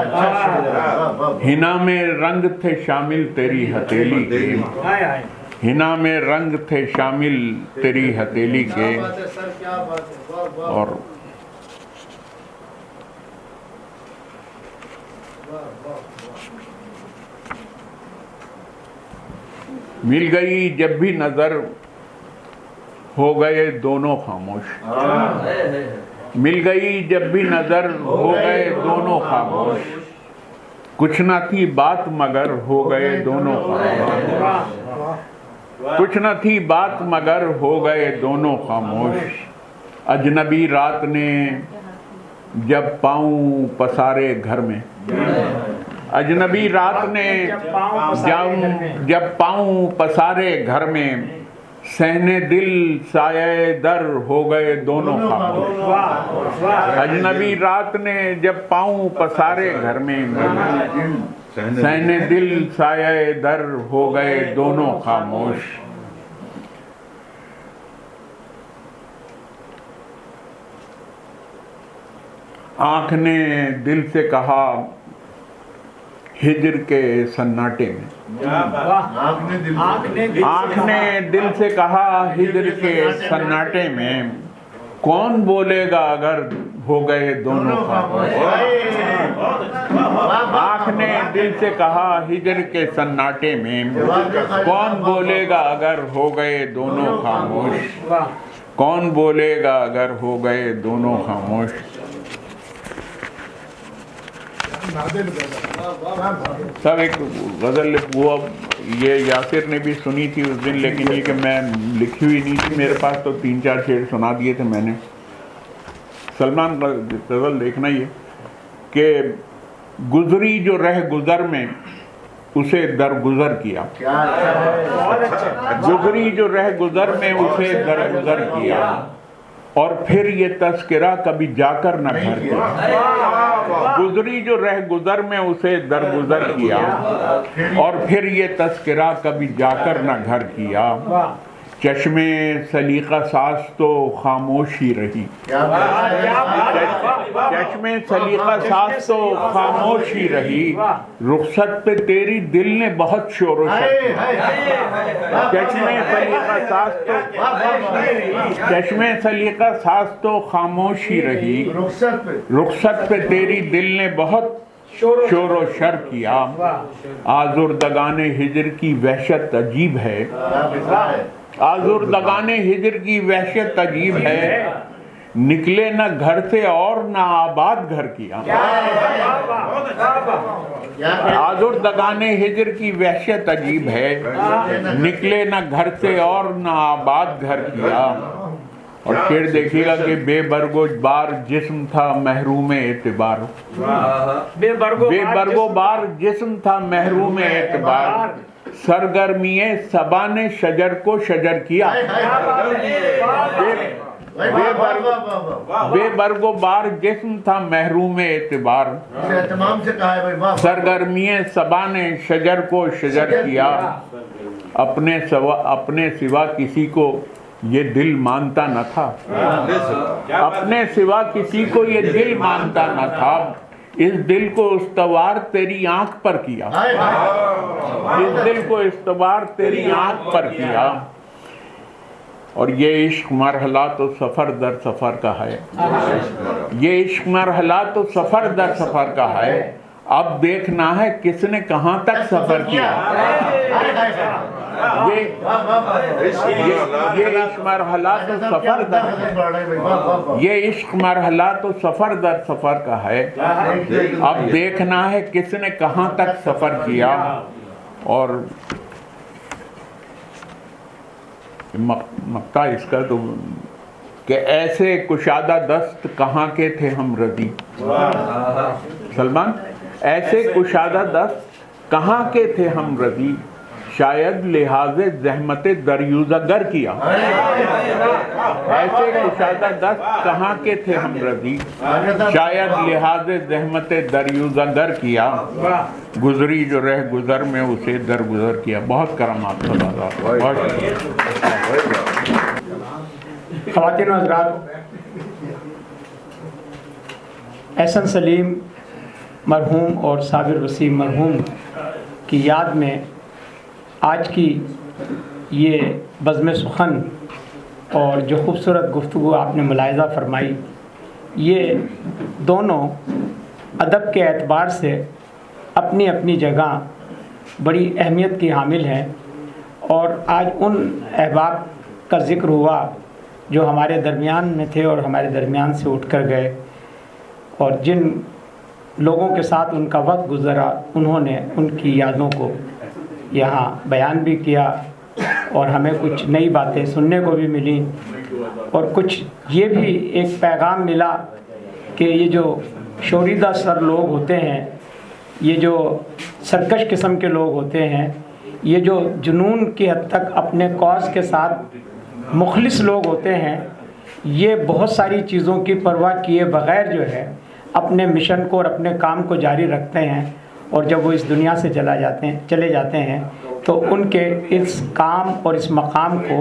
N: ہنا میں رنگ تھے شامل تیری ہتھیلی کے، ہنا میں رنگ تھے شامل تیری ہتھیلی کے، اور مل گئی جب بھی نظر ہو گئے دونوں خاموش، مل گئی جب بھی نظر ہو گئے دونوں خاموش، کچھ نہ تھی بات مگر ہو گئے دونوں خاموش، کچھ نہ تھی بات مگر ہو گئے دونوں خاموش، اجنبی رات نے جب پاؤں پسارے گھر میں، اجنبی رات نے جب پاؤں پسارے گھر میں، سہنے دل سایہ در ہو گئے دونوں خاموش، اجنبی رات نے جب پاؤں پسارے گھر میں، سہنے دل سایہ در ہو گئے دونوں خاموش، آنکھ نے دل سے کہا ہجر کے سناٹے میں، آنکھ نے دل سے کہا ہجر کے سناٹے میں، کون بولے گا اگر ہو گئے دونوں خاموش، آنکھ نے دل سے کہا ہجر کے سناٹے میں، کون بولے گا اگر ہو گئے دونوں خاموش، کون بولے گا اگر ہو گئے دونوں خاموش۔ سب ایک غزل وہ یہ یاسر نے بھی سنی تھی اس دن، لیکن یہ کہ میں لکھی ہوئی نہیں تھی میرے پاس، تو 3-4 شعر سنا دیے تھے میں نے۔ سلمان غزل دیکھنا یہ کہ گزری جو رہ گزر میں اسے درگزر کیا، گزری جو رہ گزر میں اسے درگزر کیا، اور پھر یہ تذکرہ کبھی جا کر نہ گھر کیا، گزری جو رہ گزر میں اسے درگزر کیا، اور پھر یہ تذکرہ کبھی جا کر نہ گھر کیا، چشم سلیقہ ساز تو خاموش ہی رہی، چشم سلیقہ ساز تو خاموش ہی رہی، رخصت پہ تیری دل نے بہت شور و شر کیا، چشم سلیقہ ساز تو چشم سلیقہ ساز تو خاموش ہی رہی، رخصت پہ تیری دل نے بہت شور و شر کیا، آزردگان ہجر کی وحشت عجیب ہے، آزردگان ہجر کی وحشت عجیب ہے، نکلے نہ گھر سے اور نہ آباد گھر کیا، آزردگان ہجر کی وحشت عجیب ہے، نکلے نہ گھر سے اور نہ آباد گھر کیا، اور شعر دیکھیے گا کہ بے برگ و بار جسم تھا محروم اعتبار، بے برگ و بار جسم تھا محروم اعتبار، سرگرمی صبا نے شجر کو شجر کیا، بے برگ و بار جسم تھا محروم اعتبار، سرگرمی صبا نے شجر کو شجر کیا، اپنے سوا کسی کو یہ دل مانتا نہ تھا، اپنے سوا کسی کو یہ دل مانتا نہ تھا، اس دل کو استوار تیری آنکھ پر کیا، اس دل کو استوار تیری آنکھ پر کیا، اور یہ عشق مرحلہ تو سفر در سفر کا ہے، یہ عشق مرحلہ تو سفر در سفر کا ہے، اب دیکھنا ہے کس نے کہاں تک سفر کیا. یہ عشق مرحلات و سفر در یہ عشق مرحلات و سفر در سفر کا ہے. اب دیکھنا ہے کس نے کہاں تک سفر کیا. اور مقطع اس کا تو کہ ایسے کشادہ دست کہاں کے تھے ہم رضی. سلمان ایسے کشادہ دست کہاں کے تھے ہم رضی. شاید لحاظ زحمت دریوزہ گر کیا. ایسے کشادہ دست کہاں کے تھے ہم رضی. شاید لحاظ زحمت دریوزہ گر کیا. گزری جو رہ گزر میں اسے درگزر کیا. بہت کرامات.
C: خواتین و حضرات، احسن سلیم مرحوم اور صابر وسیم مرحوم کی یاد میں آج کی یہ بزم سخن اور جو خوبصورت گفتگو آپ نے ملاحظہ فرمائی، یہ دونوں ادب کے اعتبار سے اپنی اپنی جگہ بڑی اہمیت کی حامل ہیں. اور آج ان احباب کا ذکر ہوا جو ہمارے درمیان میں تھے اور ہمارے درمیان سے اٹھ کر گئے، اور جن لوگوں کے ساتھ ان کا وقت گزرا انہوں نے ان کی یادوں کو یہاں بیان بھی کیا، اور ہمیں کچھ نئی باتیں سننے کو بھی ملیں، اور کچھ یہ بھی ایک پیغام ملا کہ یہ جو شوریدہ سر لوگ ہوتے ہیں، یہ جو سرکش قسم کے لوگ ہوتے ہیں، یہ جو جنون کی حد تک اپنے کاز کے ساتھ مخلص لوگ ہوتے ہیں، یہ بہت ساری چیزوں کی پرواہ کیے بغیر جو ہے اپنے مشن کو اور اپنے کام کو جاری رکھتے ہیں. اور جب وہ اس دنیا سے چلے جاتے ہیں تو ان کے اس کام اور اس مقام کو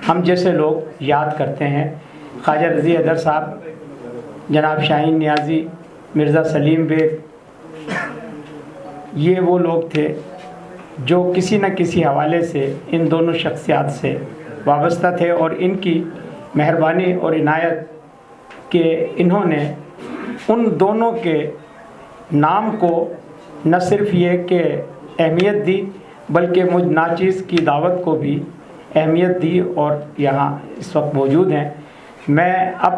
C: ہم جیسے لوگ یاد کرتے ہیں. خواجہ رضی حیدر صاحب، جناب شاہین نیازی، مرزا سلیم بیگ، یہ وہ لوگ تھے جو کسی نہ کسی حوالے سے ان دونوں شخصیات سے وابستہ تھے، اور ان کی مہربانی اور عنایت کہ انہوں نے ان دونوں کے نام کو نہ صرف یہ کہ اہمیت دی بلکہ مجھ ناچیز کی دعوت کو بھی اہمیت دی اور یہاں اس وقت موجود ہیں. میں اب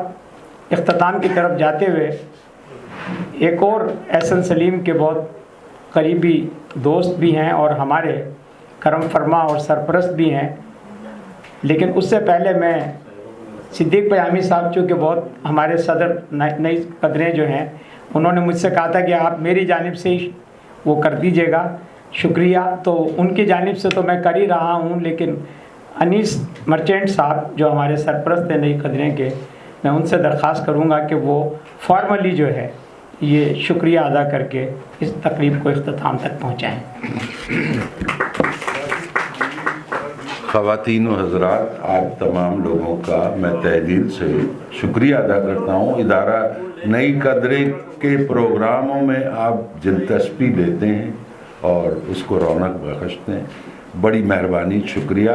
C: اختتام کی طرف جاتے ہوئے ایک اور احسن سلیم کے بہت قریبی دوست بھی ہیں اور ہمارے کرم فرما اور سرپرست بھی ہیں، لیکن اس سے پہلے میں صدیق پیامی صاحب چونکہ بہت ہمارے صدر نئی قدریں جو ہیں، انہوں نے مجھ سے کہا تھا کہ آپ میری جانب سے ہی وہ کر دیجیے گا. شکریہ. تو ان کی جانب سے تو میں کر ہی رہا ہوں، لیکن انیس مرچینٹ صاحب جو ہمارے سرپرست ہیں نئی قدریں کے، میں ان سے درخواست کروں گا کہ وہ فارملی جو ہے یہ شکریہ ادا کر کے اس تقریب کو اختتام تک پہنچائیں.
G: خواتین و حضرات، آپ تمام لوگوں کا میں تہ دل سے شکریہ ادا کرتا ہوں. ادارہ نئی قدریں کے پروگراموں میں آپ دلچسپی لیتے ہیں اور اس کو رونق بخشتے ہیں. بڑی مہربانی، شکریہ.